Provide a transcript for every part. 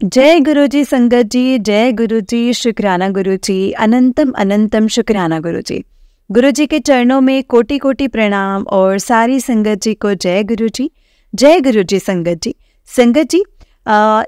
जय गुरु जी संगत जी, जय गुरु जी, शुक्राना गुरु जी, अनंतम अनंतम शुक्राना गुरु जी। गुरु जी के चरणों में कोटि कोटि प्रणाम और सारी संगत जी को जय गुरु जी, जय गुरु जी संगत जी। संगत जी,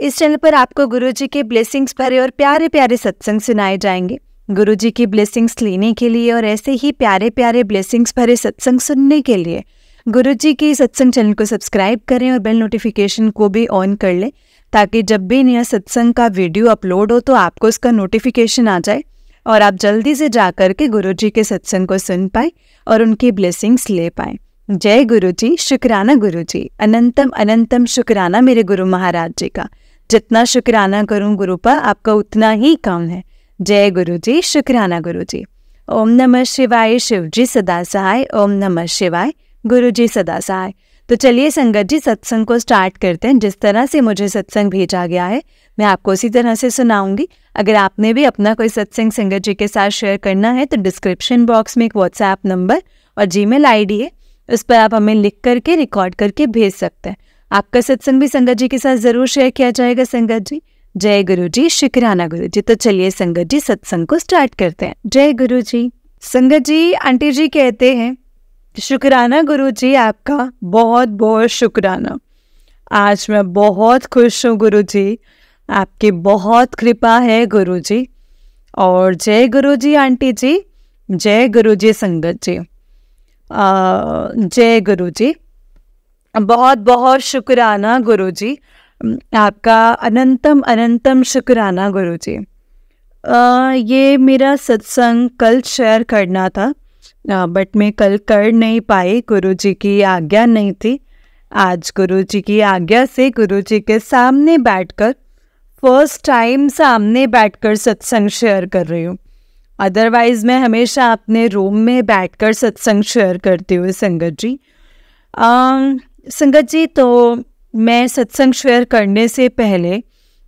इस चैनल पर आपको गुरु जी के ब्लेसिंग्स भरे और प्यारे प्यारे सत्संग सुनाए जाएंगे। गुरु जी की ब्लेसिंग्स लेने के लिए और ऐसे ही प्यारे प्यारे ब्लेसिंग्स भरे सत्संग सुनने के लिए गुरु जी की सत्संग चैनल को सब्सक्राइब करें और बेल नोटिफिकेशन को भी ऑन कर लें, ताकि जब भी नया सत्संग का वीडियो अपलोड हो तो आपको उसका नोटिफिकेशन आ जाए और आप जल्दी से जा कर के गुरु जी के सत्संग को सुन पाए और उनकी ब्लेसिंग्स ले पाए। जय गुरु जी, शुक्राना गुरु जी, अनंतम अनंतम शुक्राना मेरे गुरु महाराज जी का। जितना शुक्राना करूं गुरु पर आपका उतना ही कम है। जय गुरु जी, शुक्राना गुरु जी। ओम नमः शिवाय, शिव जी सदा सहाय। ओम नमः शिवाय, गुरु जी सदा सहाय। तो चलिए संगत जी, सत्संग को स्टार्ट करते हैं। जिस तरह से मुझे सत्संग भेजा गया है मैं आपको उसी तरह से सुनाऊंगी। अगर आपने भी अपना कोई सत्संग संगत जी के साथ शेयर करना है तो डिस्क्रिप्शन बॉक्स में एक व्हाट्सएप नंबर और जीमेल आईडी है, उस पर आप हमें लिख करके रिकॉर्ड करके भेज सकते हैं। आपका सत्संग भी संगत जी के साथ ज़रूर शेयर किया जाएगा संगत जी। जय गुरु जी, शुक्राना गुरु जी। तो चलिए संगत जी, सत्संग को स्टार्ट करते हैं। जय गुरु जी। संगत जी, आंटी जी कहते हैं शुक्राना गुरु जी, आपका बहुत बहुत शुक्राना। आज मैं बहुत खुश हूँ गुरु जी, आपकी बहुत कृपा है गुरु जी। और जय गुरु जी आंटी जी, जय गुरु जी संगत जी। जय गुरु जी, बहुत बहुत शुक्राना गुरु जी, आपका अनंतम अनंतम शुक्राना गुरु जी। ये मेरा सत्संग कल शेयर करना था, बट मैं कल कर नहीं पाई, गुरु जी की आज्ञा नहीं थी। आज गुरु जी की आज्ञा से गुरु जी के सामने बैठकर फर्स्ट टाइम सामने बैठकर सत्संग शेयर कर रही हूँ। अदरवाइज़ मैं हमेशा अपने रूम में बैठकर सत्संग शेयर करती हूँ संगत जी। संगत जी, तो मैं सत्संग शेयर करने से पहले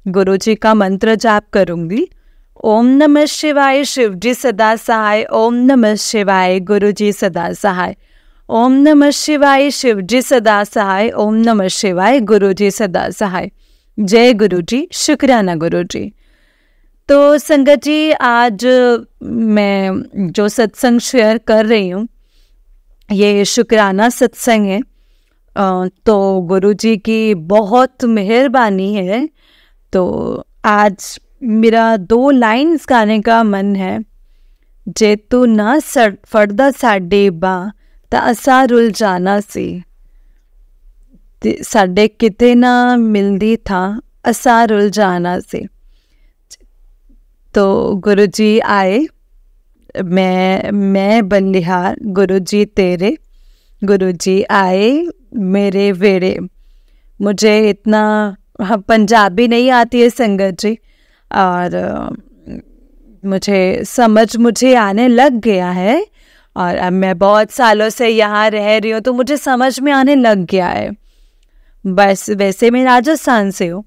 गुरु जी का मंत्र जाप करूँगी। ओम नमः शिवाय, शिव जी सदा सहाय। ओम नमः शिवाय, गुरु जी सदा सहाय। ओम नमः शिवाय, शिव जी सदा सहाय। ओम नमः शिवाय, गुरु जी सदा सहाय। जय गुरु जी, शुक्राना गुरु जी। तो संगत जी, आज मैं जो सत्संग शेयर कर रही हूँ ये शुक्राना सत्संग है। तो गुरु जी की बहुत मेहरबानी है। तो आज मेरा 2 लाइन्स गाने का मन है। जे तू ना फड़दा साडे बा ता असा रुल जाना सी, साडे किते ना मिलदी था असा रुल जाना सी। तो गुरु जी आए, मैं बलिहार, गुरु जी तेरे, गुरु जी आए मेरे वेड़े। मुझे इतना पंजाबी नहीं आती है संगत जी, और मुझे आने लग गया है। और अब मैं बहुत सालों से यहाँ रह रही हूँ तो मुझे समझ में आने लग गया है। बस वैसे मैं राजस्थान से हूँ,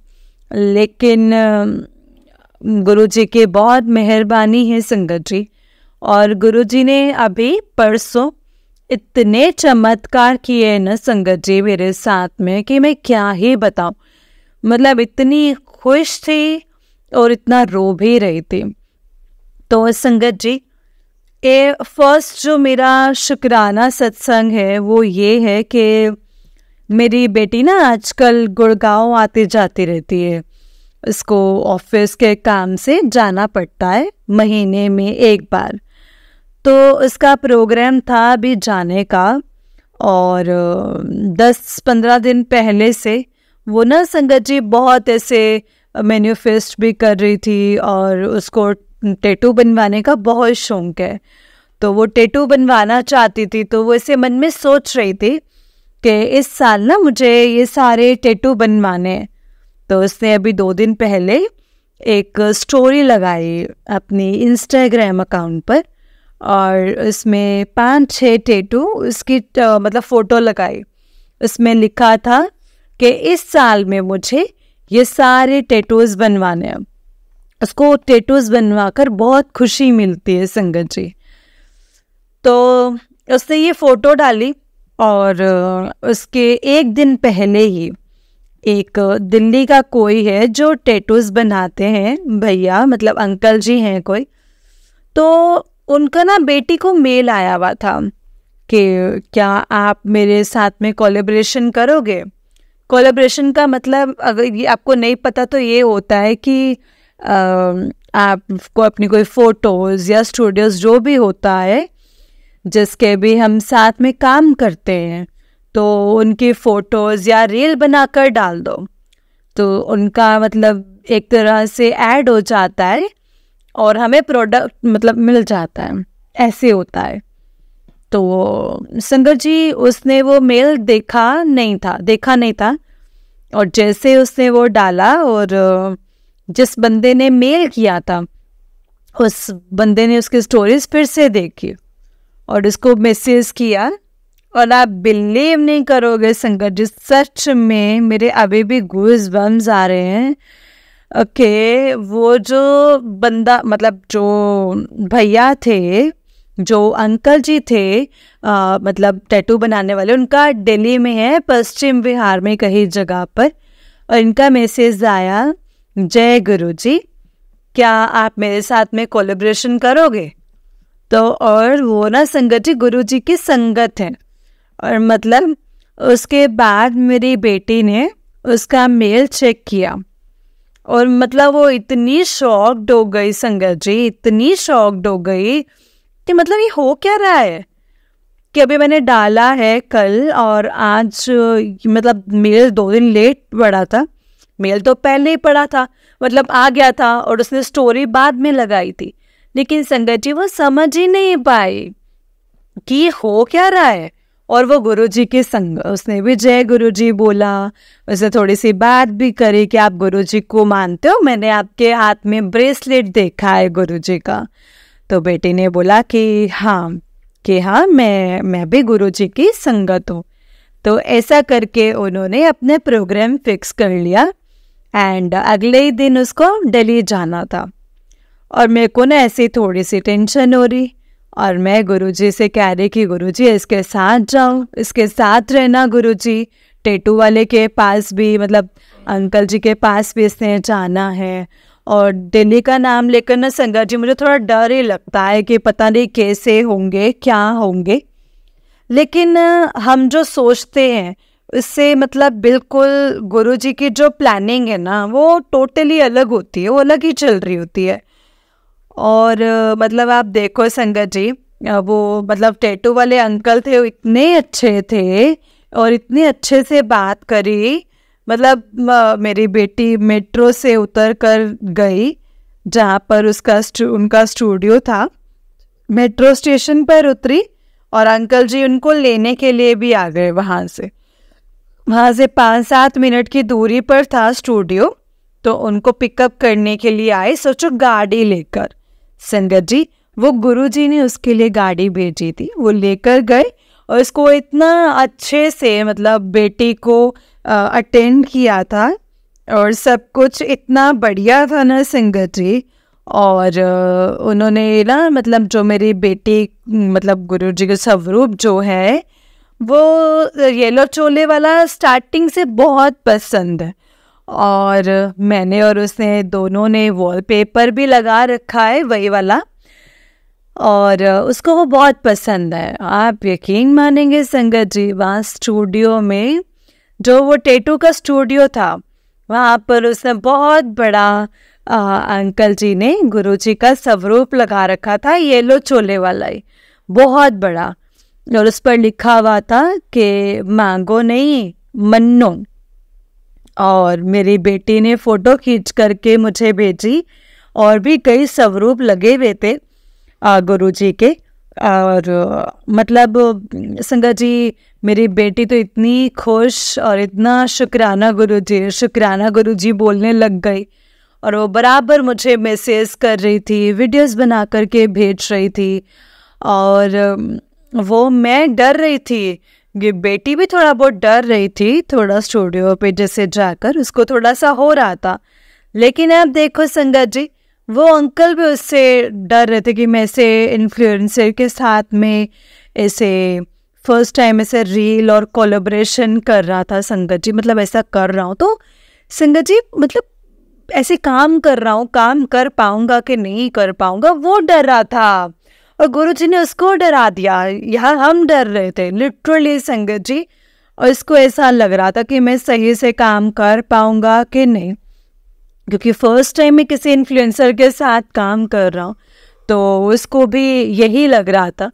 लेकिन गुरु जी की बहुत मेहरबानी है संगत जी। और गुरु जी ने अभी परसों इतने चमत्कार किए न संगत जी मेरे साथ में कि मैं क्या ही बताऊँ। मतलब इतनी खुश थी और इतना रो भी रही थी। तो संगत जी, ये फर्स्ट जो मेरा शुक्राना सत्संग है वो ये है कि मेरी बेटी ना आजकल गुड़गांव आती जाती रहती है। उसको ऑफिस के काम से जाना पड़ता है महीने में 1 बार। तो उसका प्रोग्राम था अभी जाने का, और 10-15 दिन पहले से वो ना संगत जी बहुत ऐसे मैन्युफेस्ट भी कर रही थी और उसको टैटू बनवाने का बहुत शौक है। तो वो टैटू बनवाना चाहती थी, तो वो ऐसे मन में सोच रही थी कि इस साल ना मुझे ये सारे टैटू बनवाने हैं। तो उसने अभी 2 दिन पहले एक स्टोरी लगाई अपनी इंस्टाग्राम अकाउंट पर, और उसमें 5-6 टैटू उसकी मतलब फ़ोटो लगाई। उसमें लिखा था कि इस साल में मुझे ये सारे टैटूज़ बनवाने हैं। उसको टैटूज़ बनवाकर बहुत खुशी मिलती है संगत जी। तो उसने ये फ़ोटो डाली और उसके 1 दिन पहले ही एक दिल्ली का कोई है जो टैटूज बनाते हैं भैया, मतलब अंकल जी हैं कोई, तो उनका ना बेटी को मेल आया हुआ था कि क्या आप मेरे साथ में कोलैबोरेशन करोगे। कोलैबोरेशन का मतलब अगर ये आपको नहीं पता तो ये होता है कि आपको अपनी कोई फ़ोटोज़ या स्टूडियोज़ जो भी होता है जिसके भी हम साथ में काम करते हैं, तो उनकी फ़ोटोज़ या रील बनाकर डाल दो, तो उनका मतलब एक तरह से ऐड हो जाता है और हमें प्रोडक्ट मतलब मिल जाता है, ऐसे होता है। तो संगत जी उसने वो मेल देखा नहीं था और जैसे उसने वो डाला और जिस बंदे ने मेल किया था उस बंदे ने उसकी स्टोरीज फिर से देखी और उसको मैसेज किया, और आप बिलीव नहीं करोगे संगत जी, सच में मेरे अभी भी गूज़ बम्स आ रहे हैं। ओके, वो जो बंदा मतलब जो भैया थे, जो अंकल जी थे मतलब टैटू बनाने वाले, उनका दिल्ली में है, पश्चिम बिहार में कहीं जगह पर, और इनका मैसेज आया, जय गुरु जी, क्या आप मेरे साथ में कोलैबोरेशन करोगे। तो और वो ना संगत जी गुरु जी की संगत है, और मतलब उसके बाद मेरी बेटी ने उसका मेल चेक किया और मतलब वो इतनी शॉक्ड हो गई संगत जी, इतनी शॉक्ड हो गई कि मतलब ये हो क्या रहा है, कि अभी मैंने डाला है कल और आज मतलब मेल 2 दिन लेट पड़ा था, मेल तो पहले ही पड़ा था, मतलब आ गया था, और उसने स्टोरी बाद में लगाई थी, लेकिन संगत जी वो समझ ही नहीं पाई कि हो क्या रहा है। और वो गुरुजी के संग, उसने भी जय गुरुजी बोला, उसे थोड़ी सी बात भी करी कि आप गुरुजी को मानते हो, मैंने आपके हाथ में ब्रेसलेट देखा है गुरुजी का। तो बेटी ने बोला कि हाँ मैं भी गुरुजी की संगत हूँ। तो ऐसा करके उन्होंने अपने प्रोग्राम फिक्स कर लिया एंड अगले ही दिन उसको दिल्ली जाना था, और मेरे को ना ऐसी थोड़ी सी टेंशन हो रही, और मैं गुरुजी से कह रही कि गुरुजी इसके साथ जाओ, इसके साथ रहना गुरुजी, टैटू वाले के पास भी मतलब अंकल जी के पास भी इसने जाना है। और दिल्ली का नाम लेकर ना संगत जी मुझे थोड़ा डर ही लगता है कि पता नहीं कैसे होंगे क्या होंगे, लेकिन हम जो सोचते हैं उससे मतलब बिल्कुल गुरुजी की जो प्लानिंग है ना वो टोटली अलग होती है, वो अलग ही चल रही होती है। और मतलब आप देखो संगत जी, वो मतलब टैटू वाले अंकल थे, वो इतने अच्छे थे और इतने अच्छे से बात करी, मतलब मेरी बेटी मेट्रो से उतर कर गई जहाँ पर उनका स्टूडियो था, मेट्रो स्टेशन पर उतरी और अंकल जी उनको लेने के लिए भी आ गए। वहाँ से 5-7 मिनट की दूरी पर था स्टूडियो, तो उनको पिकअप करने के लिए आए, सोचो गाड़ी लेकर। संगत जी वो गुरुजी ने उसके लिए गाड़ी भेजी थी, वो लेकर गए और उसको इतना अच्छे से मतलब बेटी को अटेंड किया था और सब कुछ इतना बढ़िया था ना संगत जी। और उन्होंने ना मतलब जो मेरी बेटी मतलब गुरुजी का स्वरूप जो है वो येलो चोले वाला स्टार्टिंग से बहुत पसंद है, और मैंने और उसने दोनों ने वॉलपेपर भी लगा रखा है वही वाला, और उसको वो बहुत पसंद है। आप यकीन मानेंगे संगत जी, वहाँ स्टूडियो में जो वो टैटू का स्टूडियो था वहाँ पर उसने बहुत बड़ा अंकल जी ने गुरुजी का स्वरूप लगा रखा था, येलो चोले वाला ही बहुत बड़ा, और उस पर लिखा हुआ था कि मांगो नहीं मन्नो। और मेरी बेटी ने फ़ोटो खींच करके मुझे भेजी, और भी कई स्वरूप लगे हुए थे गुरुजी के। और मतलब संगत जी मेरी बेटी तो इतनी खुश और इतना शुक्राना गुरुजी बोलने लग गई, और वो बराबर मुझे मैसेज कर रही थी, वीडियोस बना करके भेज रही थी। और वो मैं डर रही थी, ये बेटी भी थोड़ा बहुत डर रही थी, थोड़ा स्टूडियो पे जैसे जाकर उसको थोड़ा सा हो रहा था। लेकिन आप देखो संगत जी वो अंकल भी उससे डर रहे थे कि मैं ऐसे इन्फ्लुएंसर के साथ में ऐसे फर्स्ट टाइम ऐसे रील और कोलैबोरेशन कर रहा था संगत जी, मतलब ऐसा कर रहा हूँ तो संगत जी मतलब ऐसे काम कर रहा हूँ, काम कर पाऊंगा कि नहीं कर पाऊंगा वो डर रहा था और गुरुजी ने उसको डरा दिया। यहाँ हम डर रहे थे लिटरली संगत जी, और इसको ऐसा लग रहा था कि मैं सही से काम कर पाऊंगा कि नहीं, क्योंकि फर्स्ट टाइम मैं किसी इन्फ्लुएंसर के साथ काम कर रहा हूँ तो उसको भी यही लग रहा था।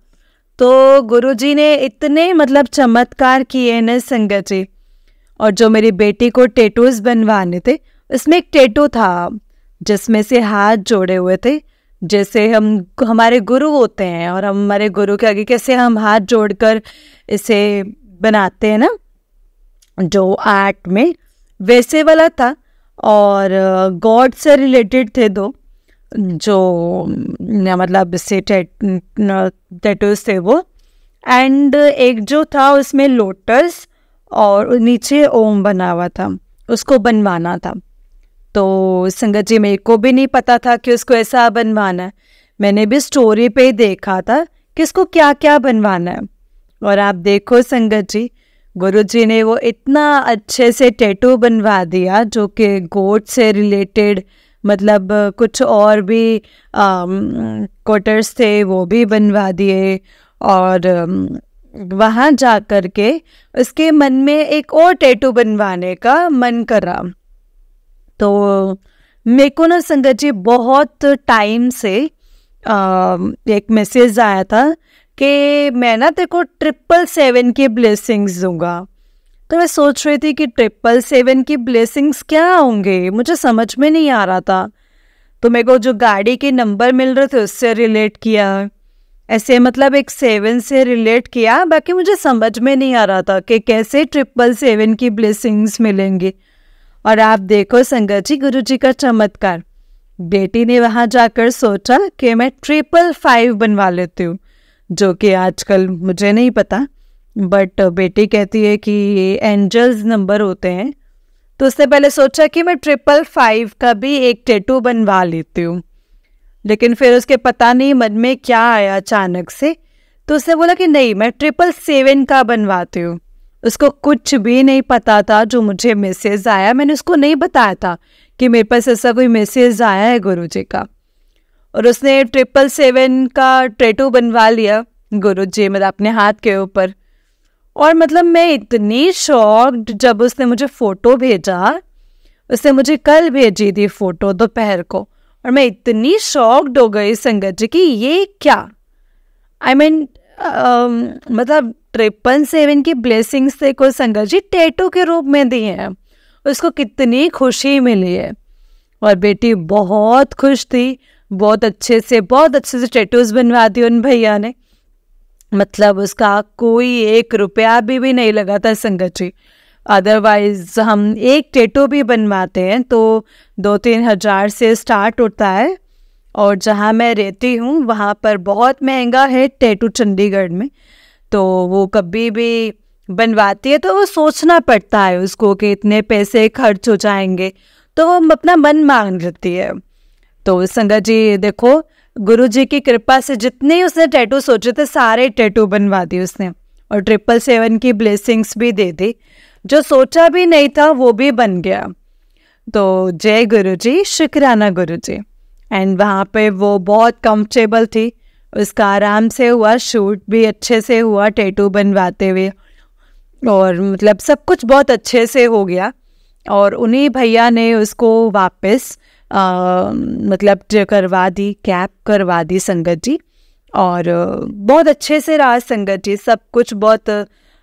तो गुरुजी ने इतने मतलब चमत्कार किए न संगत जी। और जो मेरी बेटी को टैटूज बनवाने थे उसमें एक टैटू था जिसमें से हाथ जोड़े हुए थे, जैसे हमारे गुरु होते हैं और हमारे गुरु के आगे कैसे हम हाथ जोड़कर इसे बनाते हैं ना जो आर्ट में, वैसे वाला था। और गॉड से रिलेटेड थे दो जो मतलब इससे टैटूज थे वो, एंड एक जो था उसमें लोटस और नीचे ओम बना हुआ था, उसको बनवाना था। तो संगत जी मेरे को भी नहीं पता था कि उसको ऐसा बनवाना है, मैंने भी स्टोरी पे देखा था कि इसको क्या क्या बनवाना है। और आप देखो संगत जी गुरुजी ने वो इतना अच्छे से टैटू बनवा दिया जो कि गोट से रिलेटेड, मतलब कुछ और भी कोटर्स थे वो भी बनवा दिए। और वहाँ जा कर के उसके मन में एक और टैटू बनवाने का मन करा। तो मेरे को ना संगत जी बहुत टाइम से एक मैसेज आया था कि मैं ना तेरे को 777 की ब्लेसिंग्स दूंगा। तो मैं सोच रही थी कि 777 की ब्लेसिंग्स क्या होंगे, मुझे समझ में नहीं आ रहा था। तो मेरे को जो गाड़ी के नंबर मिल रहे थे उससे रिलेट किया, ऐसे मतलब एक 7 से रिलेट किया, बाकी मुझे समझ में नहीं आ रहा था कि कैसे 777 की ब्लेसिंग्स मिलेंगी। और आप देखो संगत जी गुरुजी का चमत्कार, बेटी ने वहाँ जाकर सोचा कि मैं 555 बनवा लेती हूँ, जो कि आजकल मुझे नहीं पता, बट बेटी कहती है कि ये एंजल्स नंबर होते हैं। तो उससे पहले सोचा कि मैं 555 का भी एक टैटू बनवा लेती हूँ, लेकिन फिर उसके पता नहीं मन में क्या आया अचानक से, तो उसने बोला कि नहीं मैं 777 का बनवाती हूँ। उसको कुछ भी नहीं पता था जो मुझे मैसेज आया, मैंने उसको नहीं बताया था कि मेरे पास ऐसा कोई मैसेज आया है गुरुजी का। और उसने 777 का टैटू बनवा लिया गुरुजी मतलब अपने हाथ के ऊपर। और मतलब मैं इतनी शॉक्ड जब उसने मुझे फ़ोटो भेजा, उसने मुझे कल भेजी थी फ़ोटो दोपहर को, और मैं इतनी शॉक्ड हो गई संगत जी कि ये क्या, आई मीन मतलब 777 की ब्लेसिंग्स से को संगत जी टैटू के रूप में दी हैं, उसको कितनी खुशी मिली है। और बेटी बहुत खुश थी, बहुत अच्छे से टैटूज़ बनवा दी उन भैया ने, मतलब उसका कोई 1 रुपया भी नहीं लगा था संगत जी। अदरवाइज हम एक टैटू भी बनवाते हैं तो 2-3 हज़ार से स्टार्ट होता है, और जहाँ मैं रहती हूँ वहाँ पर बहुत महंगा है टैटू चंडीगढ़ में, तो वो कभी भी बनवाती है तो वो सोचना पड़ता है उसको कि इतने पैसे खर्च हो जाएंगे, तो वो अपना मन मांग लेती है। तो संगत जी देखो गुरुजी की कृपा से जितने उसने टैटू सोचे थे सारे टैटू बनवा दिए उसने, और 777 की ब्लेसिंग्स भी दे दी, जो सोचा भी नहीं था वो भी बन गया। तो जय गुरुजी, शुक्राना गुरुजी। एंड वहाँ पे वो बहुत कंफर्टेबल थी, उसका आराम से हुआ, शूट भी अच्छे से हुआ टैटू बनवाते हुए, और मतलब सब कुछ बहुत अच्छे से हो गया। और उन्हीं भैया ने उसको वापस मतलब करवा दी, कैप करवा दी संगत जी, और बहुत अच्छे से रहा संगत जी, सब कुछ बहुत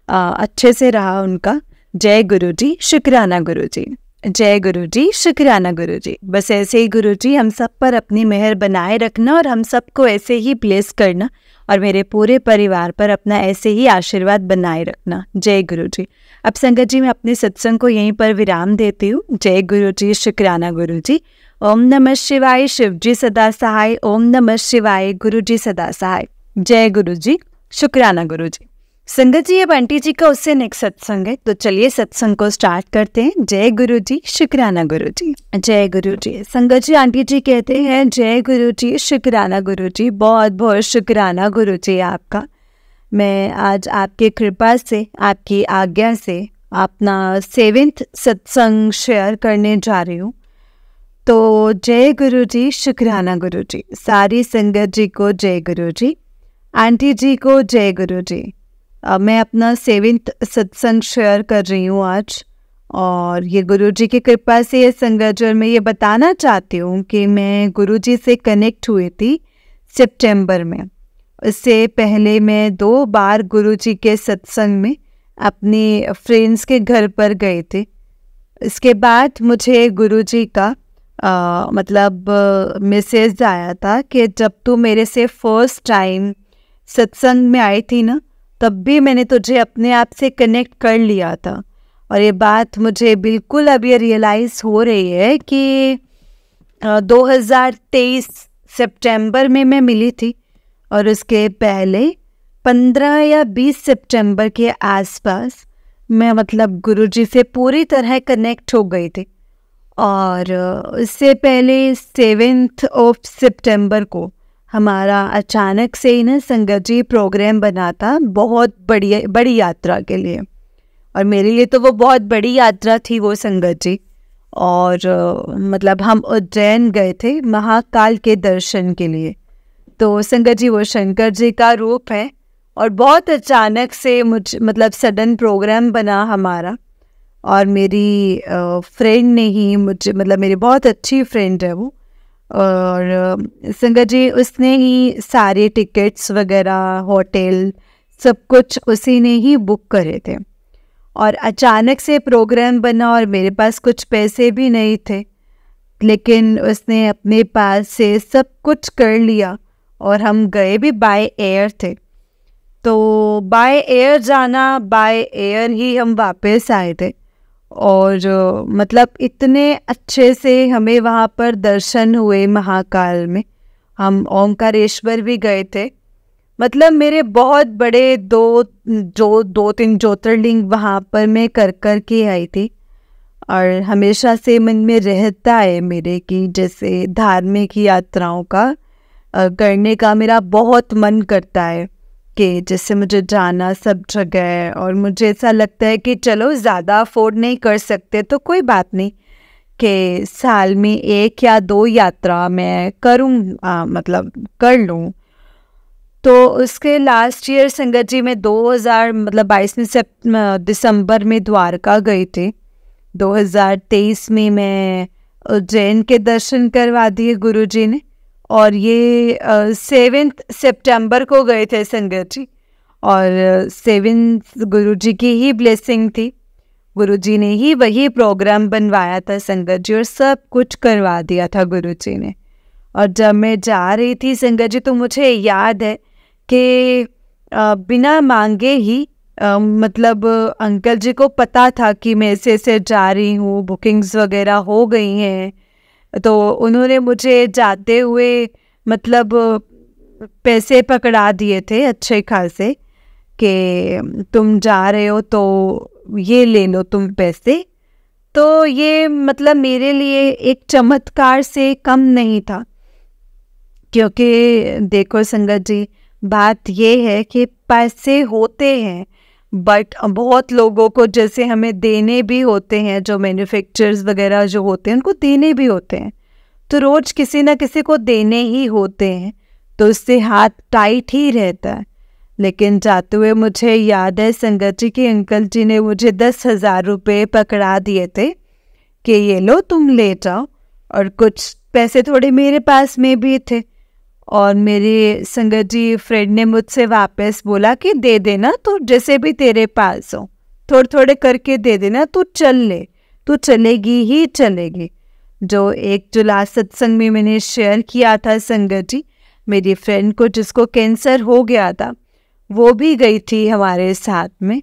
अच्छे से रहा उनका। जय गुरुजी, शुक्राना गुरुजी। जय गुरुजी, शुक्राना गुरुजी। बस ऐसे ही गुरुजी हम सब पर अपनी मेहर बनाए रखना और हम सबको ऐसे ही ब्लेस करना, और मेरे पूरे परिवार पर अपना ऐसे ही आशीर्वाद बनाए रखना। जय गुरुजी। अब संगत जी मैं अपने सत्संग को यहीं पर विराम देती हूँ। जय गुरुजी, शुक्राना गुरुजी। ओम नमः शिवाय, शिव जी सदा सहाय। ओम नमः शिवाय, गुरु जी सदा सहाय। जय गुरु जी, शुक्राना गुरु जी। संगत जी अब आंटी जी का उससे नेक्स्ट सत्संग है, तो चलिए सत्संग को स्टार्ट करते हैं। जय गुरु जी, शुक्राना गुरु जी। जय गुरु जी। संगत जी आंटी जी कहते हैं जय गुरु जी, शुक्राना गुरु जी। बहुत बहुत शुक्राना गुरु जी आपका। मैं आज आपके कृपा से, आपकी आज्ञा से अपना 7th सत्संग शेयर करने जा रही हूँ। तो जय गुरु जी, शुक्राना गुरु जी, सारी संगत जी को जय गुरु जी, आंटी जी को जय गुरु जी। मैं अपना 7th सत्संग शेयर कर रही हूँ आज, और ये गुरु जी की कृपा से ये संगत जो मैं ये बताना चाहती हूँ कि मैं गुरु जी से कनेक्ट हुई थी सितंबर में। इससे पहले मैं 2 बार गुरु जी के सत्संग में अपनी फ्रेंड्स के घर पर गए थे। इसके बाद मुझे गुरु जी का मैसेज आया था कि जब तू मेरे से फर्स्ट टाइम सत्संग में आई थी ना, तब भी मैंने तुझे अपने आप से कनेक्ट कर लिया था। और ये बात मुझे बिल्कुल अब ये रियलाइज़ हो रही है कि 2023 सितंबर में मैं मिली थी, और उसके पहले 15 या 20 सितंबर के आसपास मैं गुरुजी से पूरी तरह कनेक्ट हो गई थी। और इससे पहले 7th of सितंबर को हमारा अचानक से ही ना संगत जी प्रोग्राम बना था, बहुत बड़ी यात्रा के लिए। और मेरे लिए तो वो बहुत बड़ी यात्रा थी वो संगत जी। और हम उज्जैन गए थे महाकाल के दर्शन के लिए। तो संगत जी वो शंकर जी का रूप है, और बहुत अचानक से सडन प्रोग्राम बना हमारा। और मेरी फ्रेंड ने ही मुझे मेरी बहुत अच्छी फ्रेंड है वो, और संगत जी उसने ही सारे टिकट्स वगैरह, होटल, सब कुछ उसी ने ही बुक करे थे। और अचानक से प्रोग्राम बना और मेरे पास कुछ पैसे भी नहीं थे, लेकिन उसने अपने पास से सब कुछ कर लिया। और हम गए भी बाय एयर थे, तो बाय एयर जाना, बाय एयर ही हम वापस आए थे। और इतने अच्छे से हमें वहाँ पर दर्शन हुए महाकाल में। हम ओंकारेश्वर भी गए थे। मेरे बहुत बड़े 2-3 ज्योतिर्लिंग वहाँ पर मैं कर के आई थी। और हमेशा से मन में रहता है मेरे कि जैसे धार्मिक यात्राओं का करने का मेरा बहुत मन करता है, कि जैसे मुझे जाना सब जगह। और मुझे ऐसा लगता है कि चलो ज़्यादा अफोर्ड नहीं कर सकते तो कोई बात नहीं, कि साल में 1 या 2 यात्रा मैं करूँ, कर लूँ। तो उसके लास्ट ईयर संगत जी में 2022 में दिसंबर में द्वारका गई थी। 2023 में मैं उज्जैन के दर्शन करवा दिए गुरु जी ने। और ये 7th सितंबर को गए थे संगत जी। और 7th गुरु जी की ही ब्लेसिंग थी, गुरु जी ने ही वही प्रोग्राम बनवाया था संगत जी, और सब कुछ करवा दिया था गुरु जी ने। और जब मैं जा रही थी संगत जी, तो मुझे याद है कि बिना मांगे ही अंकल जी को पता था कि मैं ऐसे जा रही हूँ, बुकिंग्स वगैरह हो गई हैं। तो उन्होंने मुझे जाते हुए पैसे पकड़ा दिए थे अच्छे खासे, कि तुम जा रहे हो तो ये ले लो तुम पैसे। तो ये मेरे लिए एक चमत्कार से कम नहीं था, क्योंकि देखो संगत जी, बात ये है कि पैसे होते हैं, बट बहुत लोगों को जैसे हमें देने भी होते हैं, जो मैन्युफैक्चरर्स वगैरह जो होते हैं उनको देने भी होते हैं। तो रोज़ किसी ना किसी को देने ही होते हैं, तो उससे हाथ टाइट ही रहता है। लेकिन जाते हुए मुझे याद है संगत जी के अंकल जी ने मुझे 10,000 रुपये पकड़ा दिए थे, कि ये लो तुम ले जाओ। और कुछ पैसे थोड़े मेरे पास में भी थे, और मेरी संगत जी फ्रेंड ने मुझसे वापस बोला कि दे देना, तो जैसे भी तेरे पास हो थोड़े थोड़े करके दे देना, तू चल ले, तू चलेगी ही चलेगी। जो एक जो लास्ट सत्संग में मैंने शेयर किया था संगत जी, मेरी फ्रेंड को जिसको कैंसर हो गया था, वो भी गई थी हमारे साथ में।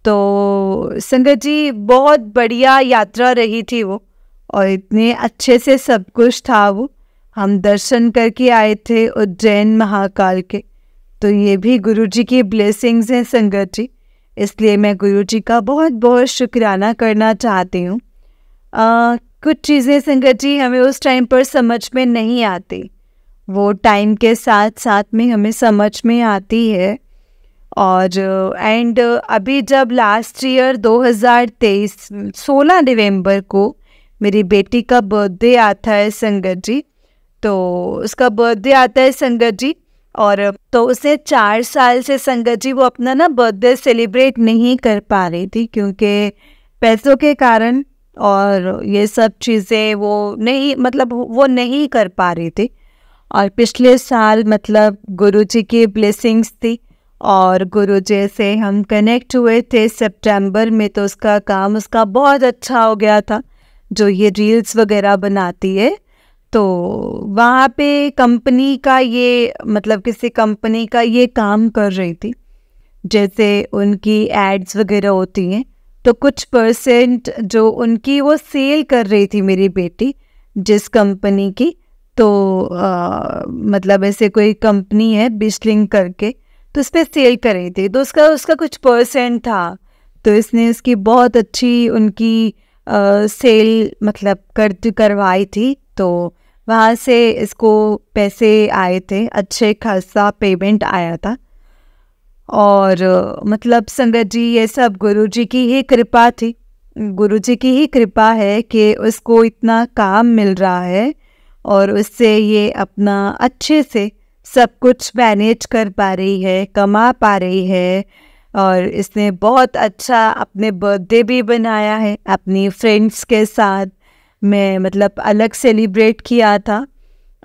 तो संगत जी बहुत बढ़िया यात्रा रही थी वो, और इतने अच्छे से सब कुछ था वो। हम दर्शन करके आए थे उज्जैन महाकाल के। तो ये भी गुरु जी की ब्लेसिंग्स हैं संगत जी, इसलिए मैं गुरु जी का बहुत बहुत शुक्राना करना चाहती हूँ। कुछ चीज़ें संगत जी हमें उस टाइम पर समझ में नहीं आती, वो टाइम के साथ साथ में हमें समझ में आती है। और एंड अभी जब लास्ट ईयर 2023 16 नवंबर को मेरी बेटी का बर्थडे आता है संगत जी, तो उसका बर्थडे आता है संगत जी, और तो उसे 4 साल से संगत जी वो अपना ना बर्थडे सेलिब्रेट नहीं कर पा रही थी, क्योंकि पैसों के कारण और ये सब चीज़ें वो नहीं कर पा रही थी। और पिछले साल मतलब गुरुजी की ब्लेसिंग्स थी और गुरुजी से हम कनेक्ट हुए थे सितंबर में, तो उसका बहुत अच्छा हो गया था, जो ये रील्स वगैरह बनाती है। तो वहाँ पे कंपनी का ये मतलब किसी कंपनी का ये काम कर रही थी, जैसे उनकी एड्स वगैरह होती हैं, तो कुछ परसेंट जो उनकी वो सेल कर रही थी मेरी बेटी जिस कंपनी की। तो मतलब ऐसे कोई कंपनी है बिस्लिंग करके, तो उस पर सेल कर रही थी, तो उसका कुछ परसेंट था, तो इसने उसकी बहुत अच्छी उनकी सेल मतलब करवाई थी। तो वहाँ से इसको पैसे आए थे, अच्छे खासा पेमेंट आया था। और मतलब संगत जी ये सब गुरुजी की ही कृपा थी, गुरुजी की ही कृपा है कि उसको इतना काम मिल रहा है और उससे ये अपना अच्छे से सब कुछ मैनेज कर पा रही है, कमा पा रही है। और इसने बहुत अच्छा अपने बर्थडे भी बनाया है अपनी फ्रेंड्स के साथ। मैं मतलब अलग सेलिब्रेट किया था,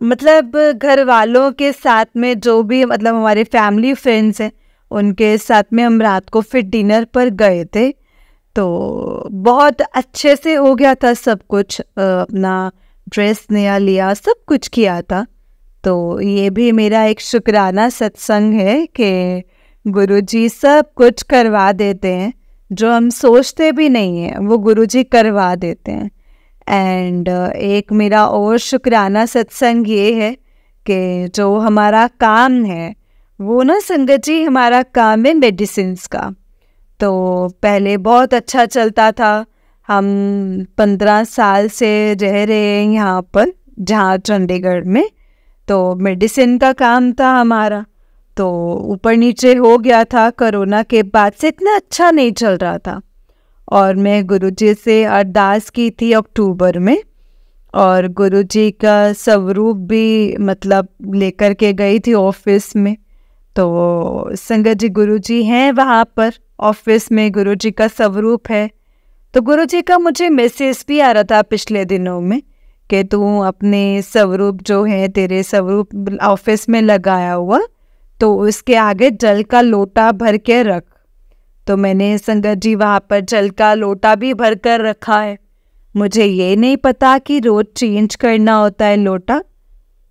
मतलब घर वालों के साथ में, जो भी मतलब हमारे फैमिली फ्रेंड्स हैं उनके साथ में हम रात को फिर डिनर पर गए थे। तो बहुत अच्छे से हो गया था सब कुछ, अपना ड्रेस नया लिया, सब कुछ किया था। तो ये भी मेरा एक शुक्राना सत्संग है कि गुरुजी सब कुछ करवा देते हैं, जो हम सोचते भी नहीं हैं वो गुरुजी करवा देते हैं। एंड एक मेरा और शुक्राना सत्संग ये है कि जो हमारा काम है वो ना संगत जी, हमारा काम है मेडिसिन्स का। तो पहले बहुत अच्छा चलता था, हम 15 साल से रह रहे हैं यहाँ पर, जहाँ चंडीगढ़ में, तो मेडिसिन का काम था हमारा। तो ऊपर नीचे हो गया था, कोरोना के बाद से इतना अच्छा नहीं चल रहा था। और मैं गुरुजी से अरदास की थी अक्टूबर में, और गुरुजी का स्वरूप भी मतलब लेकर के गई थी ऑफिस में। तो संगत जी गुरुजी हैं वहाँ पर ऑफिस में, गुरुजी का स्वरूप है। तो गुरुजी का मुझे मैसेज भी आ रहा था पिछले दिनों में कि तू अपने स्वरूप जो है, तेरे स्वरूप ऑफिस में लगाया हुआ, तो उसके आगे जल का लोटा भर के रख। तो मैंने संगत जी वहाँ पर जल का लोटा भी भर कर रखा है। मुझे ये नहीं पता कि रोज चेंज करना होता है लोटा,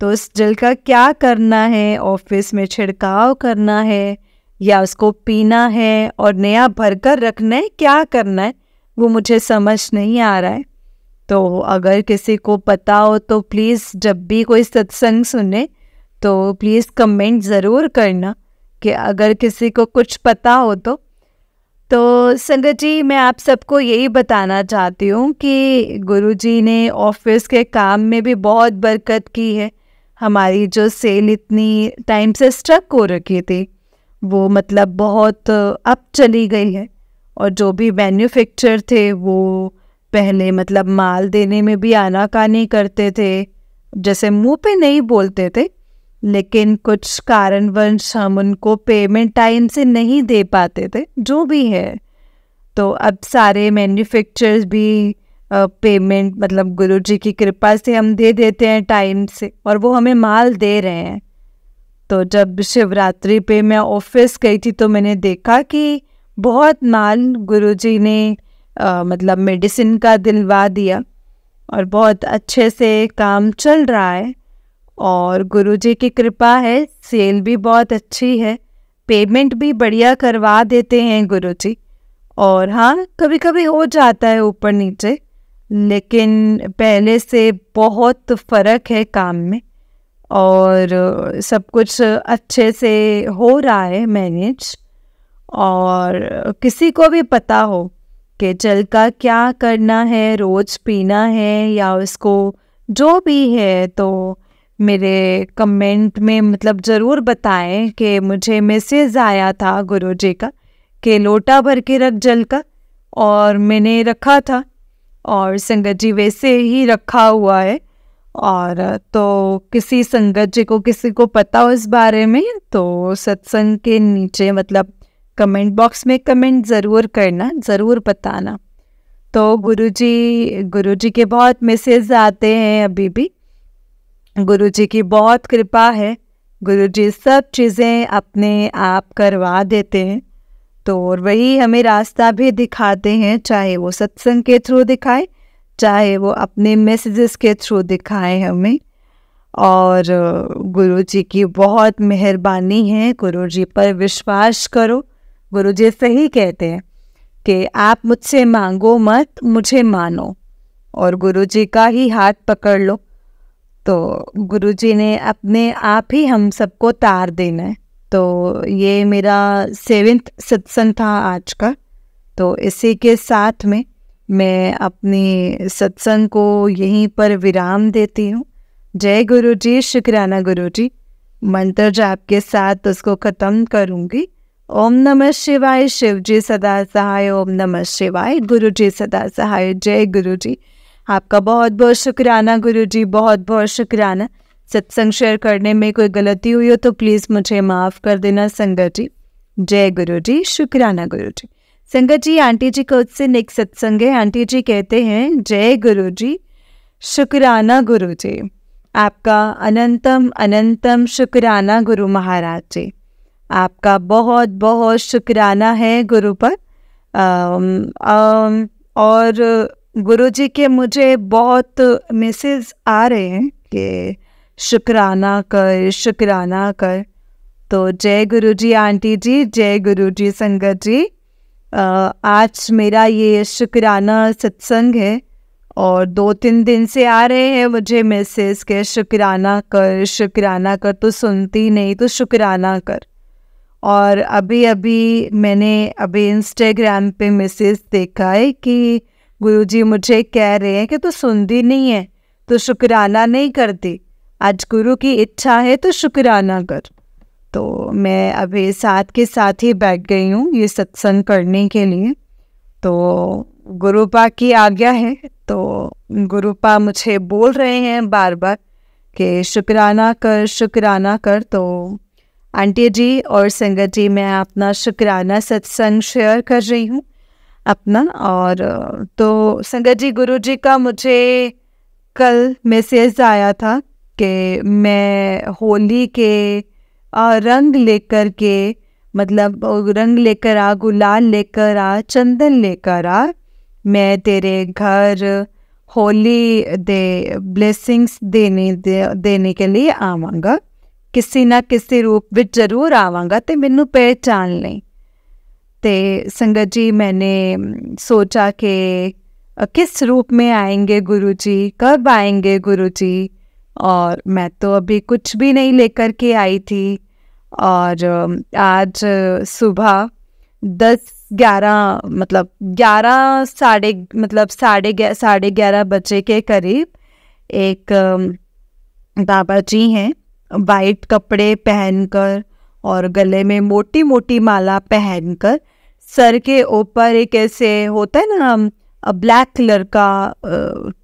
तो उस जल का क्या करना है, ऑफिस में छिड़काव करना है या उसको पीना है और नया भर कर रखना है, क्या करना है वो मुझे समझ नहीं आ रहा है। तो अगर किसी को पता हो तो प्लीज़ जब भी कोई सत्संग सुने तो प्लीज़ कमेंट ज़रूर करना कि अगर किसी को कुछ पता हो तो संगत जी मैं आप सबको यही बताना चाहती हूँ कि गुरुजी ने ऑफिस के काम में भी बहुत बरकत की है। हमारी जो सेल इतनी टाइम से स्टक हो रखी थी वो मतलब बहुत अब चली गई है। और जो भी मैन्युफैक्चर थे वो पहले मतलब माल देने में भी आनाकानी करते थे, जैसे मुंह पे नहीं बोलते थे, लेकिन कुछ कारणवश हम उनको पेमेंट टाइम से नहीं दे पाते थे, जो भी है। तो अब सारे मैन्युफैक्चरर्स भी पेमेंट मतलब गुरुजी की कृपा से हम दे देते हैं टाइम से, और वो हमें माल दे रहे हैं। तो जब शिवरात्रि पे मैं ऑफिस गई थी तो मैंने देखा कि बहुत माल गुरुजी ने मतलब मेडिसिन का दिलवा दिया और बहुत अच्छे से काम चल रहा है। और गुरुजी की कृपा है, सेल भी बहुत अच्छी है, पेमेंट भी बढ़िया करवा देते हैं गुरुजी। और हाँ कभी कभी हो जाता है ऊपर नीचे, लेकिन पहले से बहुत फ़र्क है काम में और सब कुछ अच्छे से हो रहा है मैनेज। और किसी को भी पता हो कि जल का क्या करना है, रोज़ पीना है या उसको जो भी है, तो मेरे कमेंट में मतलब ज़रूर बताएं कि मुझे मैसेज आया था गुरुजी का कि लोटा भर के रख जल का, और मैंने रखा था और संगत जी वैसे ही रखा हुआ है। और तो किसी संगत जी को किसी को पता हो इस बारे में तो सत्संग के नीचे मतलब कमेंट बॉक्स में कमेंट ज़रूर करना, ज़रूर बताना। तो गुरुजी के बहुत मैसेज आते हैं अभी भी। गुरुजी की बहुत कृपा है, गुरुजी सब चीज़ें अपने आप करवा देते हैं। तो और वही हमें रास्ता भी दिखाते हैं, चाहे वो सत्संग के थ्रू दिखाए, चाहे वो अपने मैसेजेस के थ्रू दिखाए हमें। और गुरुजी की बहुत मेहरबानी है, गुरुजी पर विश्वास करो। गुरुजी सही कहते हैं कि आप मुझसे मांगो मत, मुझे मानो, और गुरुजी का ही हाथ पकड़ लो। तो गुरुजी ने अपने आप ही हम सबको तार देना है। तो ये मेरा 7वां सत्संग था आज का। तो इसी के साथ में मैं अपनी सत्संग को यहीं पर विराम देती हूँ। जय गुरुजी, शुक्राना गुरुजी। मंत्र जाप के साथ उसको ख़त्म करूँगी। ओम नमः शिवाय, शिव जी सदा सहाय। ओम नमः शिवाय, गुरु जी सदा सहाय। जय गुरु जी। आपका बहुत बहुत शुक्राना गुरु जी, बहुत बहुत शुक्राना। सत्संग शेयर करने में कोई गलती हुई हो तो प्लीज़ मुझे माफ़ कर देना संगत जी। जय गुरु जी, शुक्राना गुरु जी। संगत जी, आंटी जी का उससे नेक्स्ट सत्संग है। आंटी जी कहते हैं जय गुरु जी, शुक्राना गुरु जी। आपका अनंतम अनंतम शुक्राना गुरु महाराज जी। आपका बहुत बहुत शुक्राना है गुरु पर। और गुरुजी के मुझे बहुत मैसेज आ रहे हैं कि शुक्राना कर, शुक्राना कर। तो जय गुरुजी आंटी जी, जय गुरुजी संगत जी। आज मेरा ये शुक्राना सत्संग है और 2-3 दिन से आ रहे हैं मुझे मैसेज के शुक्राना कर, शुक्राना कर। तो सुनती नहीं तो शुक्राना कर। और अभी मैंने इंस्टाग्राम पे मैसेज देखा है कि गुरुजी मुझे कह रहे हैं कि तू सुनती नहीं है तो शुक्राना नहीं करती, आज गुरु की इच्छा है तो शुक्राना कर। तो मैं अभी साथ के साथ ही बैठ गई हूँ ये सत्संग करने के लिए। तो गुरुपा की आज्ञा है, तो गुरुपा मुझे बोल रहे हैं बार बार कि शुक्राना कर, शुक्राना कर। तो आंटी जी और संगत जी, मैं अपना शुक्राना सत्संग शेयर कर रही हूँ अपना। और तो संगत जी, गुरुजी का मुझे कल मैसेज आया था कि मैं होली के रंग लेकर के, मतलब रंग लेकर आ, गुलाल लेकर आ, चंदन लेकर आ, मैं तेरे घर होली दे ब्लेसिंग्स देने के लिए आवांगा। किसी ना किसी रूप में जरूर आवांगा ते मैनू पहचान लें। ते संगत जी, मैंने सोचा कि किस रूप में आएंगे गुरुजी, कब आएंगे गुरुजी। और मैं तो अभी कुछ भी नहीं लेकर के आई थी। और आज सुबह 10-11 मतलब 11 साढ़े 11 बजे के करीब एक बाबा जी हैं, वाइट कपड़े पहनकर और गले में मोटी मोटी माला पहनकर, सर के ऊपर एक ऐसे होता है ना ब्लैक कलर का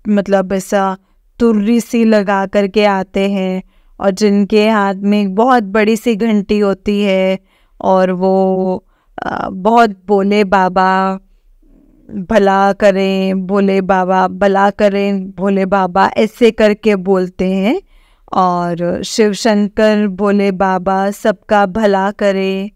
मतलब ऐसा तुर्री सी लगा करके आते हैं, और जिनके हाथ में बहुत बड़ी सी घंटी होती है। और वो बहुत बोले बाबा भला करें, भोले बाबा भला करें, भोले बाबा ऐसे करके बोलते हैं। और शिव शंकर भोले बाबा सबका भला करें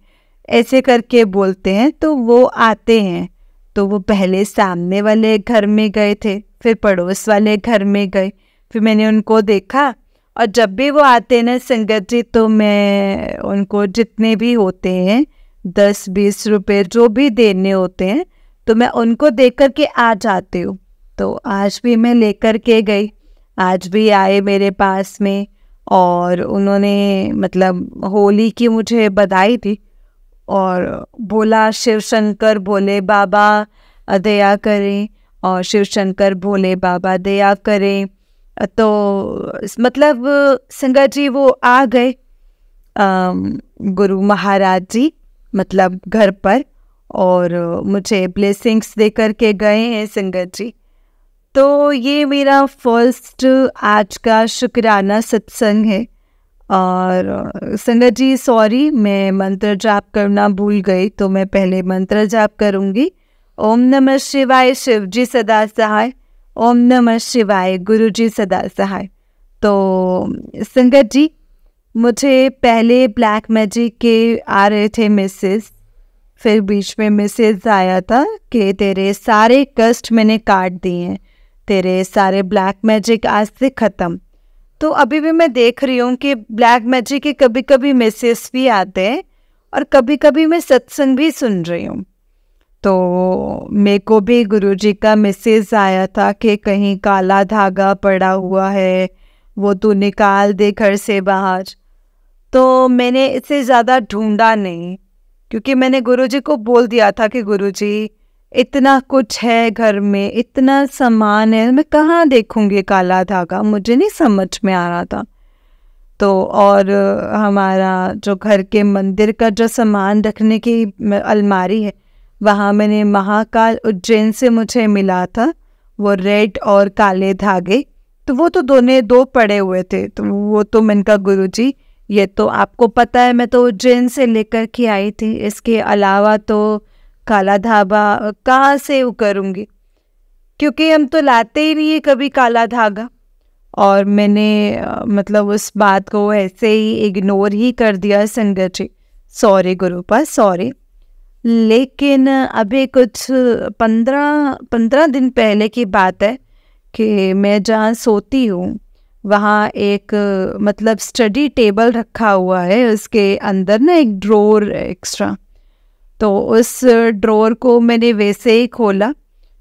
ऐसे करके बोलते हैं। तो वो आते हैं, तो वो पहले सामने वाले घर में गए थे, फिर पड़ोस वाले घर में गए, फिर मैंने उनको देखा। और जब भी वो आते हैं ना संगत जी, तो मैं उनको जितने भी होते हैं 10-20 रुपए जो भी देने होते हैं, तो मैं उनको देख कर के आ जाती हूँ। तो आज भी मैं लेकर के गई, आज भी आए मेरे पास में, और उन्होंने मतलब होली की मुझे बधाई दी और बोला शिव शंकर भोले बाबा दया करें, और शिव शंकर भोले बाबा दया करें। तो मतलब संगत जी वो आ गए गुरु महाराज जी मतलब घर पर, और मुझे ब्लेसिंग्स दे कर के गए हैं संगत जी। तो ये मेरा फर्स्ट आज का शुक्राना सत्संग है। और संगत जी सॉरी, मैं मंत्र जाप करना भूल गई, तो मैं पहले मंत्र जाप करूँगी। ओम नमः शिवाय, शिव जी सदा सहाय। ओम नमः शिवाय, गुरु जी सदा सहाय। तो संगत जी, मुझे पहले ब्लैक मैजिक के आ रहे थे मैसेज, फिर बीच में मैसेज आया था कि तेरे सारे कष्ट मैंने काट दिए हैं, तेरे सारे ब्लैक मैजिक आज से ख़त्म। तो अभी भी मैं देख रही हूँ कि ब्लैक मैजिक के कभी कभी मैसेज भी आते हैं और कभी कभी मैं सत्संग भी सुन रही हूँ। तो मेरे को भी गुरुजी का मैसेज आया था कि कहीं काला धागा पड़ा हुआ है, वो तू निकाल दे घर से बाहर। तो मैंने इससे ज़्यादा ढूंढा नहीं, क्योंकि मैंने गुरुजी को बोल दिया था कि गुरुजी इतना कुछ है घर में, इतना सामान है, मैं कहाँ देखूँगी काला धागा, मुझे नहीं समझ में आ रहा था। तो और हमारा जो घर के मंदिर का जो सामान रखने की अलमारी है, वहाँ मैंने महाकाल उज्जैन से मुझे मिला था वो रेड और काले धागे, तो वो तो दो पड़े हुए थे। तो वो तो मैंने कहा गुरुजी ये तो आपको पता है, मैं तो उज्जैन से लेकर के आई थी, इसके अलावा तो काला धागा कहाँ से वो करूँगी, क्योंकि हम तो लाते ही नहीं है कभी काला धागा। और मैंने मतलब उस बात को ऐसे ही इग्नोर ही कर दिया संगत जी। Sorry गुरुपा, sorry. लेकिन अभी कुछ 15 दिन पहले की बात है कि मैं जहाँ सोती हूँ वहाँ एक मतलब स्टडी टेबल रखा हुआ है, उसके अंदर ना एक ड्रॉर एक्स्ट्रा। तो उस ड्रॉर को मैंने वैसे ही खोला,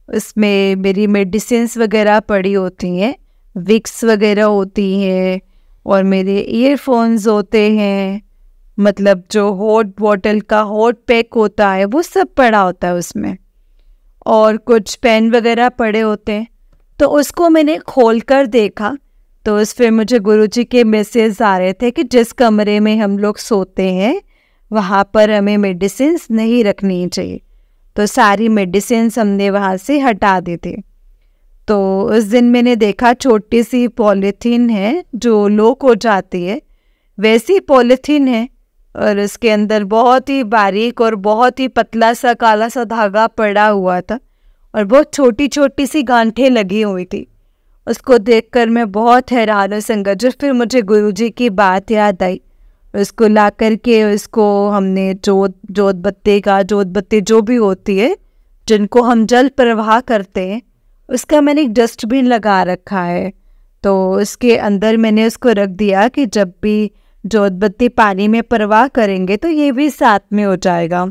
उसमें मेरी मेडिसिन्स वगैरह पड़ी होती हैं, विक्स वगैरह होती हैं, और मेरे ईयरफोन्स होते हैं, मतलब जो हॉट बॉटल का हॉट पैक होता है वो सब पड़ा होता है उसमें, और कुछ पेन वगैरह पड़े होते हैं। तो उसको मैंने खोल कर देखा, तो उस पर मुझे गुरुजी के मैसेज आ रहे थे कि जिस कमरे में हम लोग सोते हैं वहाँ पर हमें मेडिसिन्स नहीं रखनी चाहिए। तो सारी मेडिसिन्स हमने वहाँ से हटा दी थी। तो उस दिन मैंने देखा छोटी सी पॉलीथीन है जो लॉक हो जाती है, वैसी पॉलीथीन है, और उसके अंदर बहुत ही बारीक और बहुत ही पतला सा काला सा धागा पड़ा हुआ था, और बहुत छोटी छोटी सी गांठें लगी हुई थी। उसको देखकर मैं बहुत हैरान हूँ संगत जी। फिर मुझे गुरुजी की बात याद आई, उसको ला करके उसको हमने जोत बत्ती जो भी होती है जिनको हम जल प्रवाह करते हैं, उसका मैंने एक डस्टबिन लगा रखा है। तो उसके अंदर मैंने उसको रख दिया कि जब भी जोत बत्ती पानी में प्रवाह करेंगे तो ये भी साथ में हो जाएगा।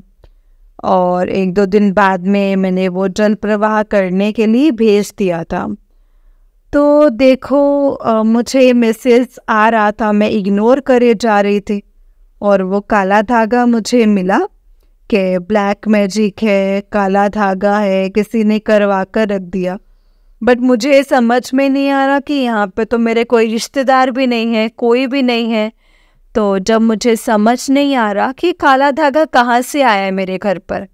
और 1-2 दिन बाद में मैंने वो जल प्रवाह करने के लिए भेज दिया था। तो देखो मुझे मैसेज आ रहा था, मैं इग्नोर करे जा रही थी, और वो काला धागा मुझे मिला कि ब्लैक मैजिक है, काला धागा है, किसी ने करवा कर रख दिया। बट मुझे समझ में नहीं आ रहा कि यहाँ पे तो मेरे कोई रिश्तेदार भी नहीं है, कोई भी नहीं है। तो जब मुझे समझ नहीं आ रहा कि काला धागा कहाँ से आया है मेरे घर पर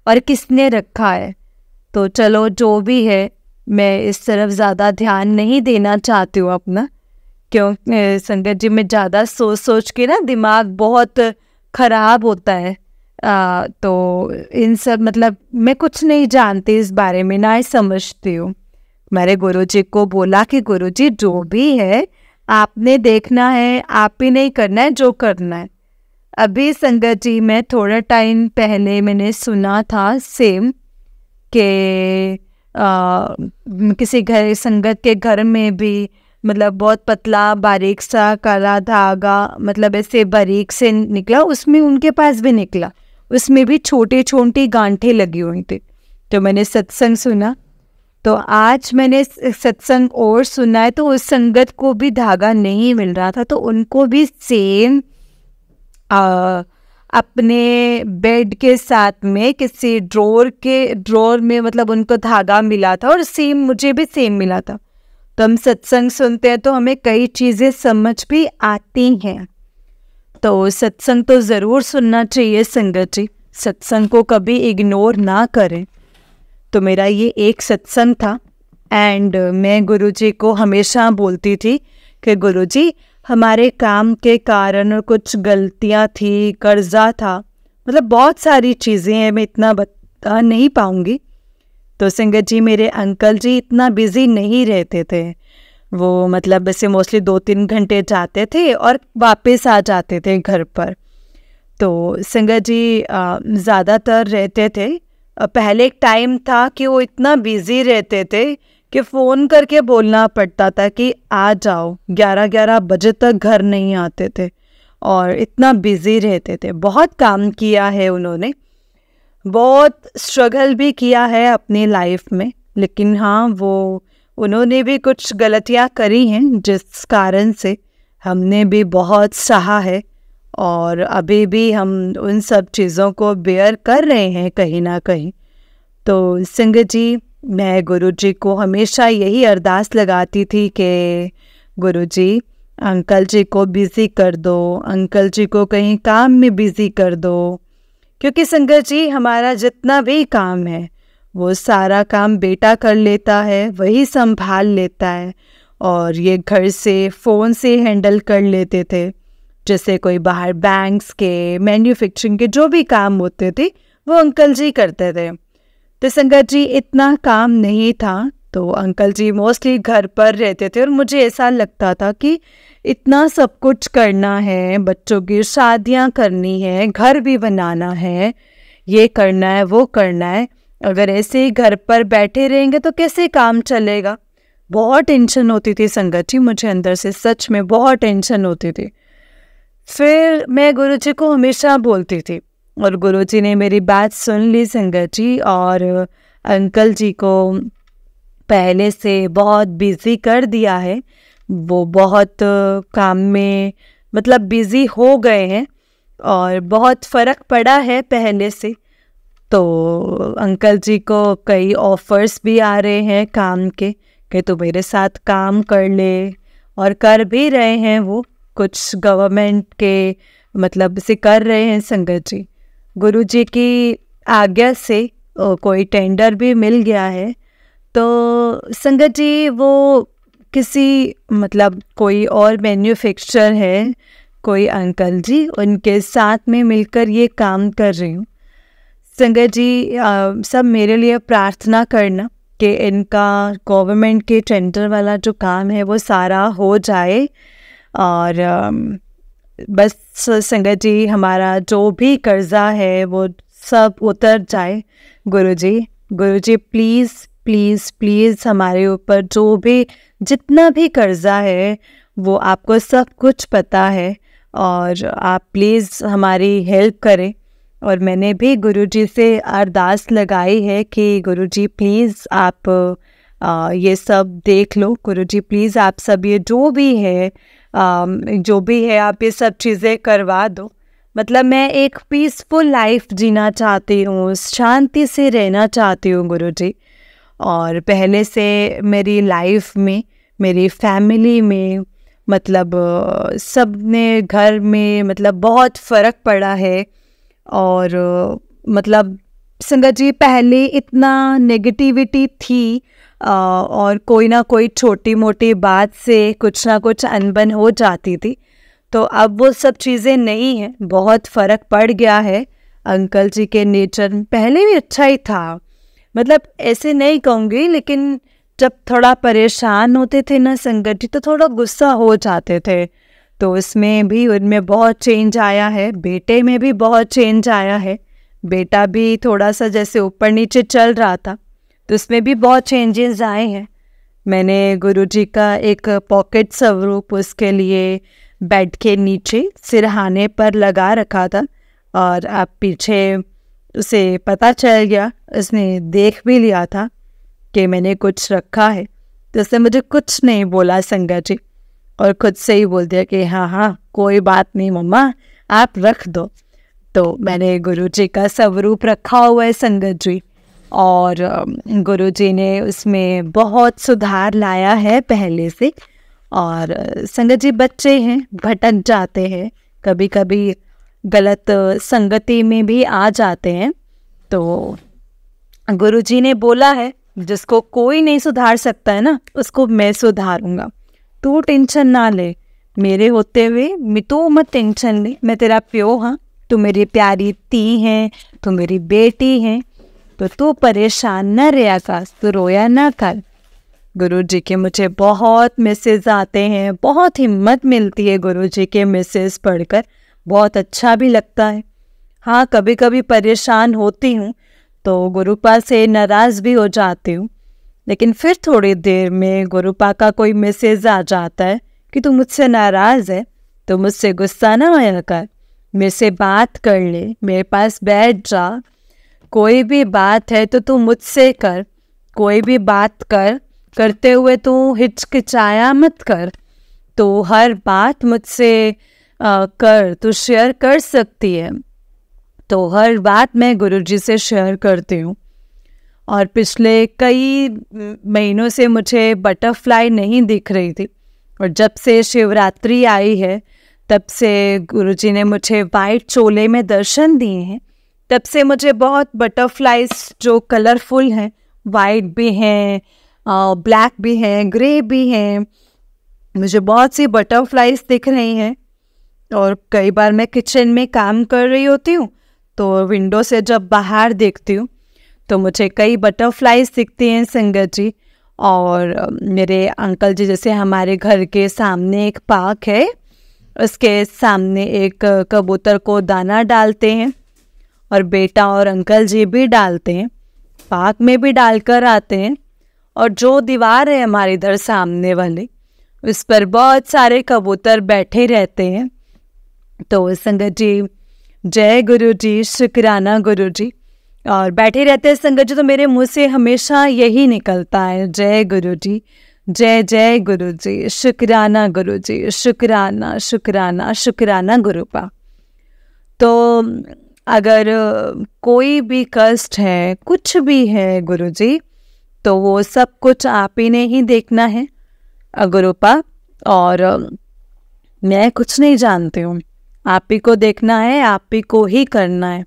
और किसने रखा है, तो चलो जो भी है, मैं इस तरफ ज़्यादा ध्यान नहीं देना चाहती हूँ अपना, क्योंकि संगत जी में ज़्यादा सोच के ना दिमाग बहुत ख़राब होता है। तो इन सब मतलब मैं कुछ नहीं जानती इस बारे में, ना ही समझती हूँ। मेरे गुरुजी को बोला कि गुरुजी जो भी है आपने देखना है, आप ही नहीं करना है, जो करना है। अभी संगत जी मैं थोड़ा टाइम पहले मैंने सुना था सेम कि किसी घर संगत के घर में भी मतलब बहुत पतला बारीक सा काला धागा मतलब ऐसे बारीक से निकला, उसमें उनके पास भी निकला, उसमें भी छोटी छोटी गांठें लगी हुई थी। तो मैंने सत्संग सुना, तो आज मैंने सत्संग और सुना है, तो उस संगत को भी धागा नहीं मिल रहा था, तो उनको भी सेम अपने बेड के साथ में किसी ड्रॉर में मतलब उनको धागा मिला था, और सेम मुझे भी सेम मिला था। तो हम सत्संग सुनते हैं तो हमें कई चीज़ें समझ भी आती हैं। तो सत्संग तो ज़रूर सुनना चाहिए संगत जी, सत्संग को कभी इग्नोर ना करें। तो मेरा ये एक सत्संग था एंड मैं गुरुजी को हमेशा बोलती थी कि गुरुजी हमारे काम के कारण कुछ गलतियाँ थी, कर्जा था, मतलब बहुत सारी चीज़ें हैं, मैं इतना बता नहीं पाऊँगी। तो संगत जी मेरे अंकल जी इतना बिज़ी नहीं रहते थे, वो मतलब ऐसे मोस्टली 2-3 घंटे जाते थे और वापस आ जाते थे घर पर। तो संगत जी ज़्यादातर रहते थे। पहले एक टाइम था कि वो इतना बिज़ी रहते थे कि फ़ोन करके बोलना पड़ता था कि आ जाओ, 11-11 बजे तक घर नहीं आते थे और इतना बिज़ी रहते थे। बहुत काम किया है उन्होंने, बहुत स्ट्रगल भी किया है अपनी लाइफ में, लेकिन हाँ वो उन्होंने भी कुछ गलतियाँ करी हैं जिस कारण से हमने भी बहुत सहा है और अभी भी हम उन सब चीज़ों को बेयर कर रहे हैं कहीं ना कहीं। तो संगत जी मैं गुरुजी को हमेशा यही अरदास लगाती थी कि गुरुजी अंकल जी को बिज़ी कर दो, अंकल जी को कहीं काम में बिज़ी कर दो, क्योंकि संगत जी हमारा जितना भी काम है वो सारा काम बेटा कर लेता है, वही संभाल लेता है और ये घर से फ़ोन से हैंडल कर लेते थे। जैसे कोई बाहर बैंक्स के, मैन्युफैक्चरिंग के जो भी काम होते थे वो अंकल जी करते थे। तो संगत जी इतना काम नहीं था, तो अंकल जी मोस्टली घर पर रहते थे और मुझे ऐसा लगता था कि इतना सब कुछ करना है, बच्चों की शादियां करनी है, घर भी बनाना है, ये करना है, वो करना है, अगर ऐसे ही घर पर बैठे रहेंगे तो कैसे काम चलेगा। बहुत टेंशन होती थी संगत जी, मुझे अंदर से सच में बहुत टेंशन होती थी। फिर मैं गुरुजी को हमेशा बोलती थी और गुरुजी ने मेरी बात सुन ली संगत जी और अंकल जी को पहले से बहुत बिज़ी कर दिया है। वो बहुत काम में मतलब बिज़ी हो गए हैं और बहुत फ़र्क पड़ा है पहले से। तो अंकल जी को कई ऑफ़र्स भी आ रहे हैं काम के कि तू मेरे साथ काम कर ले, और कर भी रहे हैं वो, कुछ गवर्नमेंट के मतलब से कर रहे हैं संगत जी। गुरुजी की आज्ञा से कोई टेंडर भी मिल गया है। तो संगत जी वो किसी मतलब कोई और मैन्युफैक्चरर है, कोई अंकल जी, उनके साथ में मिलकर ये काम कर रही हूँ। संगत जी सब मेरे लिए प्रार्थना करना कि इनका गवर्नमेंट के टेंडर वाला जो काम है वो सारा हो जाए और बस संगत जी हमारा जो भी कर्जा है वो सब उतर जाए। गुरुजी प्लीज़ प्लीज़ प्लीज़ हमारे ऊपर जो भी जितना भी कर्जा है वो आपको सब कुछ पता है और आप प्लीज़ हमारी हेल्प करें। और मैंने भी गुरुजी से अरदास लगाई है कि गुरुजी प्लीज़ आप ये सब देख लो, गुरुजी प्लीज़ आप सब ये जो भी है आप ये सब चीज़ें करवा दो। मतलब मैं एक पीसफुल लाइफ जीना चाहती हूँ, शांति से रहना चाहती हूँ गुरुजी। और पहले से मेरी लाइफ में, मेरी फैमिली में मतलब सब ने घर में मतलब बहुत फ़र्क पड़ा है। और मतलब संगत जी पहले इतना नेगेटिविटी थी और कोई ना कोई छोटी मोटी बात से कुछ ना कुछ अनबन हो जाती थी, तो अब वो सब चीज़ें नहीं हैं, बहुत फ़र्क पड़ गया है। अंकल जी के नेचर पहले भी अच्छा ही था, मतलब ऐसे नहीं कहूँगी, लेकिन जब थोड़ा परेशान होते थे ना संगत जी तो थोड़ा गुस्सा हो जाते थे, तो उसमें भी उनमें बहुत चेंज आया है। बेटे में भी बहुत चेंज आया है, बेटा भी थोड़ा सा जैसे ऊपर नीचे चल रहा था तो उसमें भी बहुत चेंजेस आए हैं। मैंने गुरुजी का एक पॉकेट स्वरूप उसके लिए बेड के नीचे सिरहाने पर लगा रखा था और अब पीछे उसे पता चल गया, उसने देख भी लिया था कि मैंने कुछ रखा है, तो उसने मुझे कुछ नहीं बोला संगत जी, और खुद से ही बोल दिया कि हाँ कोई बात नहीं मम्मा आप रख दो। तो मैंने गुरुजी का स्वरूप रखा हुआ है संगत जी, और गुरुजी ने उसमें बहुत सुधार लाया है पहले से। और संगत जी, बच्चे हैं, भटक जाते हैं, कभी कभी गलत संगति में भी आ जाते हैं। तो गुरुजी ने बोला है, जिसको कोई नहीं सुधार सकता है ना, उसको मैं सुधारूंगा। तू टेंशन ना ले, मेरे होते हुए तू मत टेंशन ले, मैं तेरा प्यो हाँ, तू मेरी प्यारी ती है, तू मेरी बेटी है, तो तू परेशान न रहे आकाश, तू रोया ना कर। गुरुजी के मुझे बहुत मैसेज आते हैं, बहुत हिम्मत मिलती है गुरुजी के मैसेज पढ़कर, बहुत अच्छा भी लगता है। हाँ, कभी कभी परेशान होती हूँ तो गुरुपा से नाराज़ भी हो जाती हूँ, लेकिन फिर थोड़ी देर में गुरुपा का कोई मैसेज आ जाता है कि तू मुझसे नाराज़ है, तो मुझसे गुस्सा ना होया कर, मेरे से बात कर ले, मेरे पास बैठ जा, कोई भी बात है तो तू मुझसे कर, कोई भी बात करते हुए तू हिचकिचाया मत कर, तो हर बात मुझसे कर, तू शेयर कर सकती है। तो हर बात मैं गुरुजी से शेयर करती हूँ। और पिछले कई महीनों से मुझे बटरफ्लाई नहीं दिख रही थी, और जब से शिवरात्रि आई है तब से गुरुजी ने मुझे वाइट चोले में दर्शन दिए हैं, तब से मुझे बहुत बटरफ्लाइज जो कलरफुल हैं, वाइट भी हैं, ब्लैक भी हैं, ग्रे भी हैं, मुझे बहुत सी बटरफ्लाइज दिख रही हैं। और कई बार मैं किचन में काम कर रही होती हूँ तो विंडो से जब बाहर देखती हूँ तो मुझे कई बटरफ्लाइज दिखती हैं संगत जी। और मेरे अंकल जी, जैसे हमारे घर के सामने एक पार्क है, उसके सामने एक कबूतर को दाना डालते हैं, और बेटा और अंकल जी भी डालते हैं, पार्क में भी डालकर आते हैं। और जो दीवार है हमारे इधर सामने वाली, उस पर बहुत सारे कबूतर बैठे रहते हैं। तो संगत जी, जय गुरु जी, शुक्राना गुरु जी। और बैठे रहते हैं संगत जी, तो मेरे मुंह से हमेशा यही निकलता है, जय गुरु जी, जय जय गुरु जी, शुक्राना गुरु जी, शुक्राना शुक्राना शुक्राना गुरुपा। तो अगर कोई भी कष्ट है, कुछ भी है गुरु जी, तो वो सब कुछ आप ही ने ही देखना है गुरुपा, और मैं कुछ नहीं जानती हूँ, आप ही को देखना है, आप ही को ही करना है।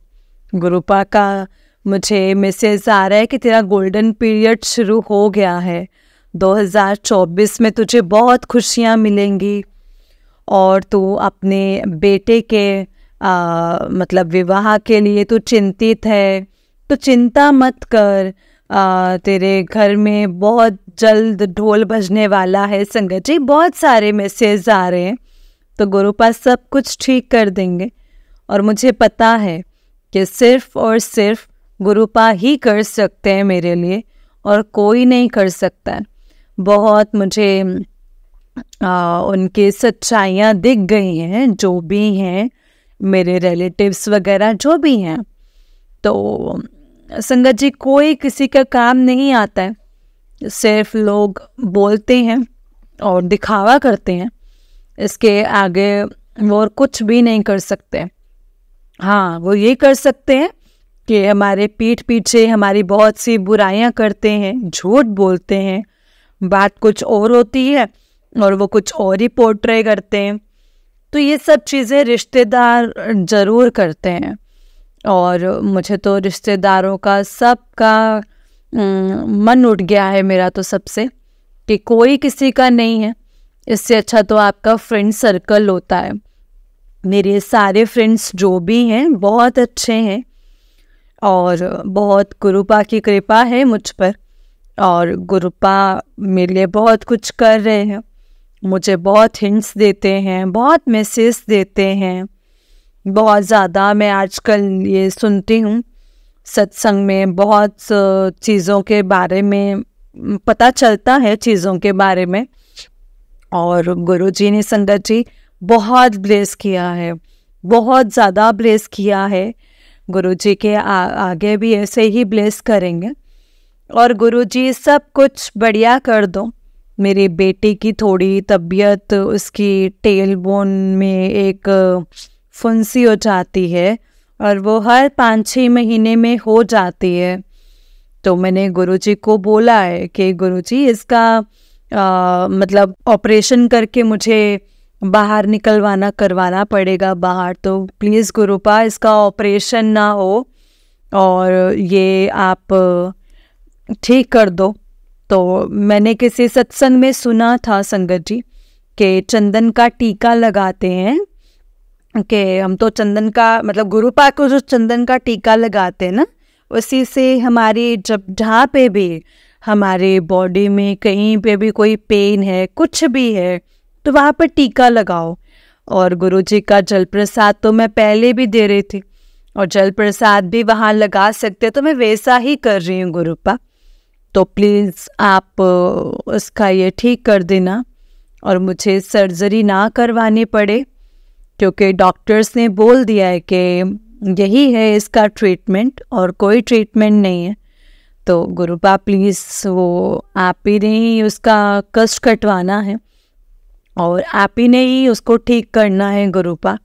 गुरुपा का मुझे मैसेज आ रहा है कि तेरा गोल्डन पीरियड शुरू हो गया है, 2024 में तुझे बहुत खुशियाँ मिलेंगी, और तू अपने बेटे के मतलब विवाह के लिए तू चिंतित है, तो चिंता मत कर, तेरे घर में बहुत जल्द ढोल बजने वाला है। संगत जी, बहुत सारे मैसेज आ रहे हैं, तो गुरुपा सब कुछ ठीक कर देंगे। और मुझे पता है कि सिर्फ और सिर्फ गुरुपा ही कर सकते हैं मेरे लिए, और कोई नहीं कर सकता है। बहुत मुझे उनकी सच्चाइयाँ दिख गई हैं, जो भी हैं मेरे रिलेटिव्स वगैरह जो भी हैं। तो संगत जी, कोई किसी का काम नहीं आता है, सिर्फ लोग बोलते हैं और दिखावा करते हैं, इसके आगे वो और कुछ भी नहीं कर सकते। हाँ, वो ये कर सकते हैं कि हमारे पीठ पीछे हमारी बहुत सी बुराइयां करते हैं, झूठ बोलते हैं, बात कुछ और होती है और वो कुछ और ही पोर्ट्रे करते हैं। तो ये सब चीज़ें रिश्तेदार ज़रूर करते हैं, और मुझे तो रिश्तेदारों का सबका मन उठ गया है मेरा तो सबसे, कि कोई किसी का नहीं है। इससे अच्छा तो आपका फ्रेंड सर्कल होता है। मेरे सारे फ्रेंड्स जो भी हैं बहुत अच्छे हैं, और बहुत गुरुपा की कृपा है मुझ पर, और गुरुपा मेरे लिए बहुत कुछ कर रहे हैं, मुझे बहुत हिंट्स देते हैं, बहुत मैसेज देते हैं, बहुत ज़्यादा। मैं आजकल ये सुनती हूँ सत्संग में, बहुत चीज़ों के बारे में पता चलता है, चीज़ों के बारे में। और गुरुजी ने संगत जी बहुत ब्लेस किया है, बहुत ज़्यादा ब्लेस किया है। गुरुजी के आगे भी ऐसे ही ब्लेस करेंगे। और गुरुजी सब कुछ बढ़िया कर दो। मेरी बेटी की थोड़ी तबीयत, उसकी टेल बोन में एक फुंसी हो जाती है, और वो हर 5-6 महीने में हो जाती है। तो मैंने गुरुजी को बोला है कि गुरुजी इसका मतलब ऑपरेशन करके मुझे बाहर करवाना पड़ेगा बाहर, तो प्लीज़ गुरुपा इसका ऑपरेशन ना हो और ये आप ठीक कर दो। तो मैंने किसी सत्संग में सुना था संगत जी कि चंदन का टीका लगाते हैं, कि हम तो चंदन का मतलब गुरुपा को जो चंदन का टीका लगाते हैं ना, उसी से हमारी जब जहाँ पे भी हमारे बॉडी में कहीं पे भी कोई पेन है, कुछ भी है, तो वहाँ पर टीका लगाओ। और गुरुजी का जल प्रसाद तो मैं पहले भी दे रही थी और जल प्रसाद भी वहाँ लगा सकते, तो मैं वैसा ही कर रही हूँ गुरुपा। तो प्लीज़ आप उसका ये ठीक कर देना और मुझे सर्जरी ना करवानी पड़े, क्योंकि डॉक्टर्स ने बोल दिया है कि यही है इसका ट्रीटमेंट और कोई ट्रीटमेंट नहीं है। तो गुरुपा प्लीज़ वो आप ही ने ही उसका कष्ट कटवाना है और आप ही ने ही उसको ठीक करना है गुरुपा।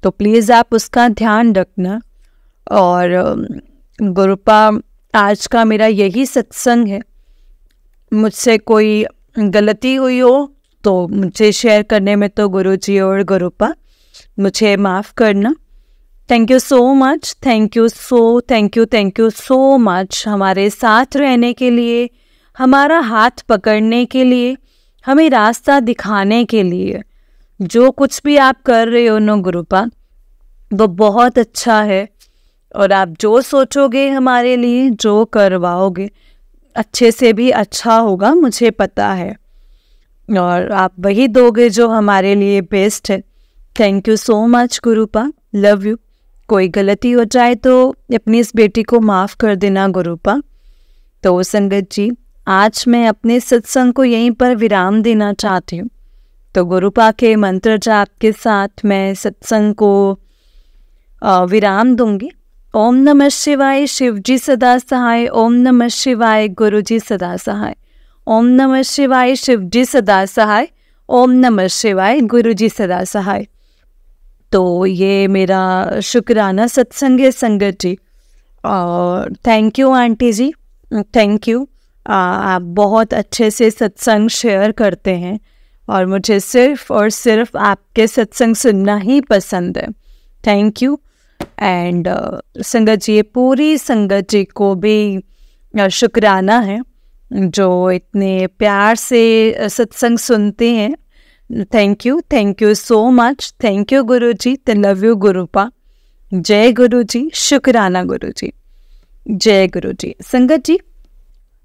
तो प्लीज़ आप उसका ध्यान रखना। और गुरुपा आज का मेरा यही सत्संग है, मुझसे कोई गलती हुई हो तो मुझे शेयर करने में तो गुरुजी और गुरुपा मुझे माफ़ करना। Thank you so much, thank you so much हमारे साथ रहने के लिए, हमारा हाथ पकड़ने के लिए, हमें रास्ता दिखाने के लिए। जो कुछ भी आप कर रहे हो नो गुरुपा, वो बहुत अच्छा है और आप जो सोचोगे हमारे लिए, जो करवाओगे, अच्छे से भी अच्छा होगा, मुझे पता है, और आप वही दोगे जो हमारे लिए बेस्ट है। Thank you so much गुरुपा, love you. कोई गलती हो जाए तो अपनी इस बेटी को माफ़ कर देना गुरुपा। तो संगत जी, आज मैं अपने सत्संग को यहीं पर विराम देना चाहती हूँ। तो गुरुपा के मंत्र जाप के साथ मैं सत्संग को विराम दूंगी। ओम नमः शिवाय, शिवजी सदा सहाय। ओम नमः शिवाय, गुरुजी सदा सहाय। ओम नमः शिवाय, शिवजी सदा सहाय। ओम नमः शिवाय, गुरुजी सदा सहाय। तो ये मेरा शुक्राना सत्संग है संगत जी। और thank you aunty ji, thank you. आप बहुत अच्छे से सत्संग शेयर करते हैं और मुझे सिर्फ और सिर्फ आपके सत्संग सुनना ही पसंद है। Thank you. एंड संगत जी, पूरी संगत जी को भी शुक्राना है जो इतने प्यार से सत्संग सुनते हैं। Thank you so much. Thank you Guruji, love you गुरुपा। जय गुरुजी, शुक्राना गुरुजी, जय गुरुजी। संगत जी,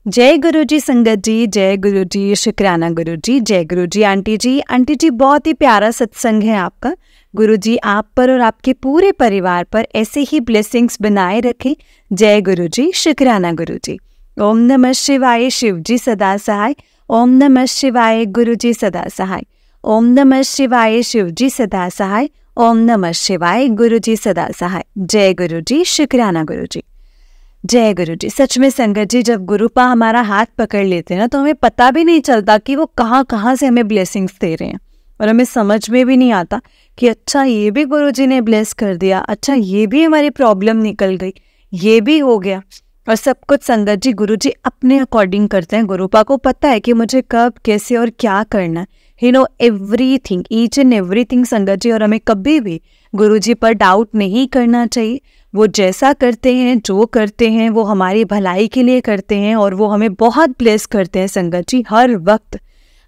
जय गुरुजी संगत जी, जय गुरुजी, शुक्राना गुरुजी, जय गुरुजी। आंटी जी बहुत ही प्यारा सत्संग है आपका। गुरुजी आप पर और आपके पूरे परिवार पर ऐसे ही ब्लेसिंग्स बनाए रखें। जय गुरुजी, शुक्राना गुरुजी। ओम नमः शिवाय, शिवजी सदा सहाय। ओम नमः शिवाय, गुरुजी सदा सहाय। ओम नमः शिवाय, शिवजी सदा सहाय। ओम नमः शिवाय, गुरुजी सदा सहाय। जय गुरुजी, शुक्राना गुरुजी, जय गुरुजी। सच में संगत जी, जब गुरुपा हमारा हाथ पकड़ लेते हैं ना, तो हमें पता भी नहीं चलता कि वो कहाँ से हमें ब्लेसिंग्स दे रहे हैं, और हमें समझ में भी नहीं आता कि अच्छा ये भी गुरुजी ने ब्लेस कर दिया, अच्छा ये भी हमारी प्रॉब्लम निकल गई, ये भी हो गया। और सब कुछ संगत जी गुरुजी अपने अकॉर्डिंग करते हैं। गुरुपा को पता है कि मुझे कब, कैसे और क्या करना है। He knows everything, each and everything संगत जी। और हमें कभी भी गुरुजी पर डाउट नहीं करना चाहिए। वो जैसा करते हैं, जो करते हैं, वो हमारी भलाई के लिए करते हैं और वो हमें बहुत ब्लेस करते हैं संगत जी। हर वक्त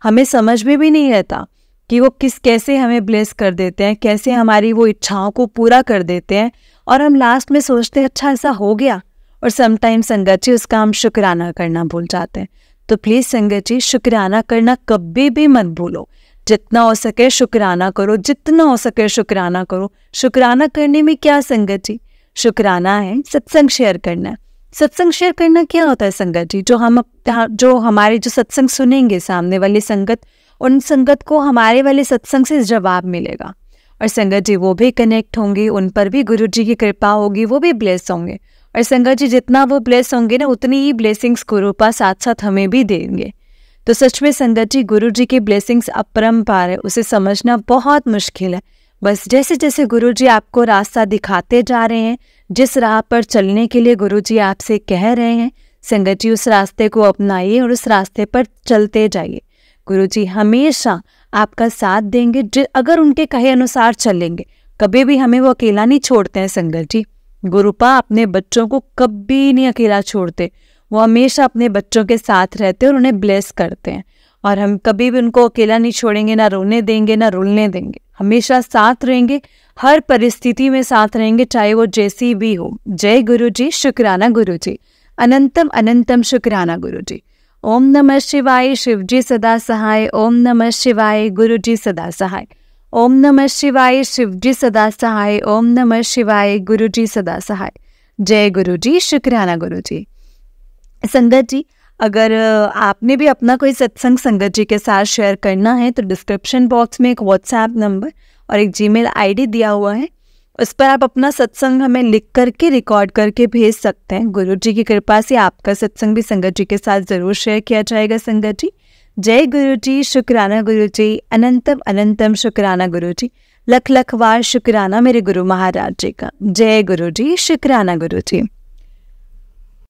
हमें समझ में भी नहीं रहता कि वो कैसे हमें ब्लेस कर देते हैं, कैसे हमारी वो इच्छाओं को पूरा कर देते हैं, और हम लास्ट में सोचते हैं अच्छा ऐसा हो गया। और समटाइम संगत जी उसका हम शुक्राना करना भूल जाते हैं। तो प्लीज़ संगत जी, शुक्राना करना कभी भी मत भूलो। जितना हो सके शुक्राना करो, जितना हो सके शुक्राना करो। शुक्राना करने में क्या संगत जी, शुक्राना है सत्संग शेयर करना। सत्संग शेयर करना क्या होता है संगत जी, जो हमारे जो सत्संग सुनेंगे सामने वाली संगत, उन संगत को हमारे वाले सत्संग से जवाब मिलेगा, और संगत जी वो भी कनेक्ट होंगे, उन पर भी गुरुजी की कृपा होगी, वो भी ब्लेस होंगे। और संगत जी जितना वो ब्लेस होंगे ना, उतनी ही ब्लेसिंग्स गुरुपा साथ साथ हमें भी देंगे। तो सच में संगत जी गुरुजी की ब्लेसिंग्स अपरंपार है, उसे समझना बहुत मुश्किल है। बस जैसे जैसे गुरुजी आपको रास्ता दिखाते जा रहे हैं, जिस राह पर चलने के लिए गुरुजी आपसे कह रहे हैं, संगत जी, उस रास्ते को अपनाइए और उस रास्ते पर चलते जाइए। गुरु जी हमेशा आपका साथ देंगे, अगर उनके कहे अनुसार चलेंगे। कभी भी हमें वो अकेला नहीं छोड़ते हैं संगत जी। गुरुपा अपने बच्चों को कभी नहीं अकेला छोड़ते, वो हमेशा अपने बच्चों के साथ रहते हैं और उन्हें ब्लेस करते हैं। और हम कभी भी उनको अकेला नहीं छोड़ेंगे, ना रोने देंगे ना रुलने देंगे, हमेशा साथ रहेंगे, हर परिस्थिति में साथ रहेंगे, चाहे वो जैसी भी हो। जय गुरु जी, शुक्राना गुरु जी, अनंतम अनंतम शुक्राना गुरु जी। ओम नमः शिवाय, शिव जी सदा सहाय। ओम नमः शिवाय, गुरु जी सदा सहाय। ओम नमः शिवाय, शिव जी सदा सहाय। ओम नमः शिवाय, गुरु जी सदा सहाय। जय गुरु जी, शुक्राना गुरु जी। संगत जी, अगर आपने भी अपना कोई सत्संग संगत जी के साथ शेयर करना है तो डिस्क्रिप्शन बॉक्स में एक व्हाट्सएप नंबर और एक जीमेल आईडी दिया हुआ है, उस पर आप अपना सत्संग हमें लिख करके रिकॉर्ड करके भेज सकते हैं। गुरु जी की कृपा से आपका सत्संग भी संगत जी के साथ ज़रूर शेयर किया जाएगा संगत जी। जय गुरु जी, शुक्राना गुरु जी, अनंतम अनंतम शुक्राना गुरु जी। लख लख बार शुक्राना मेरे गुरु महाराज जी का। जय गुरु जी, शुक्राना गुरु जी।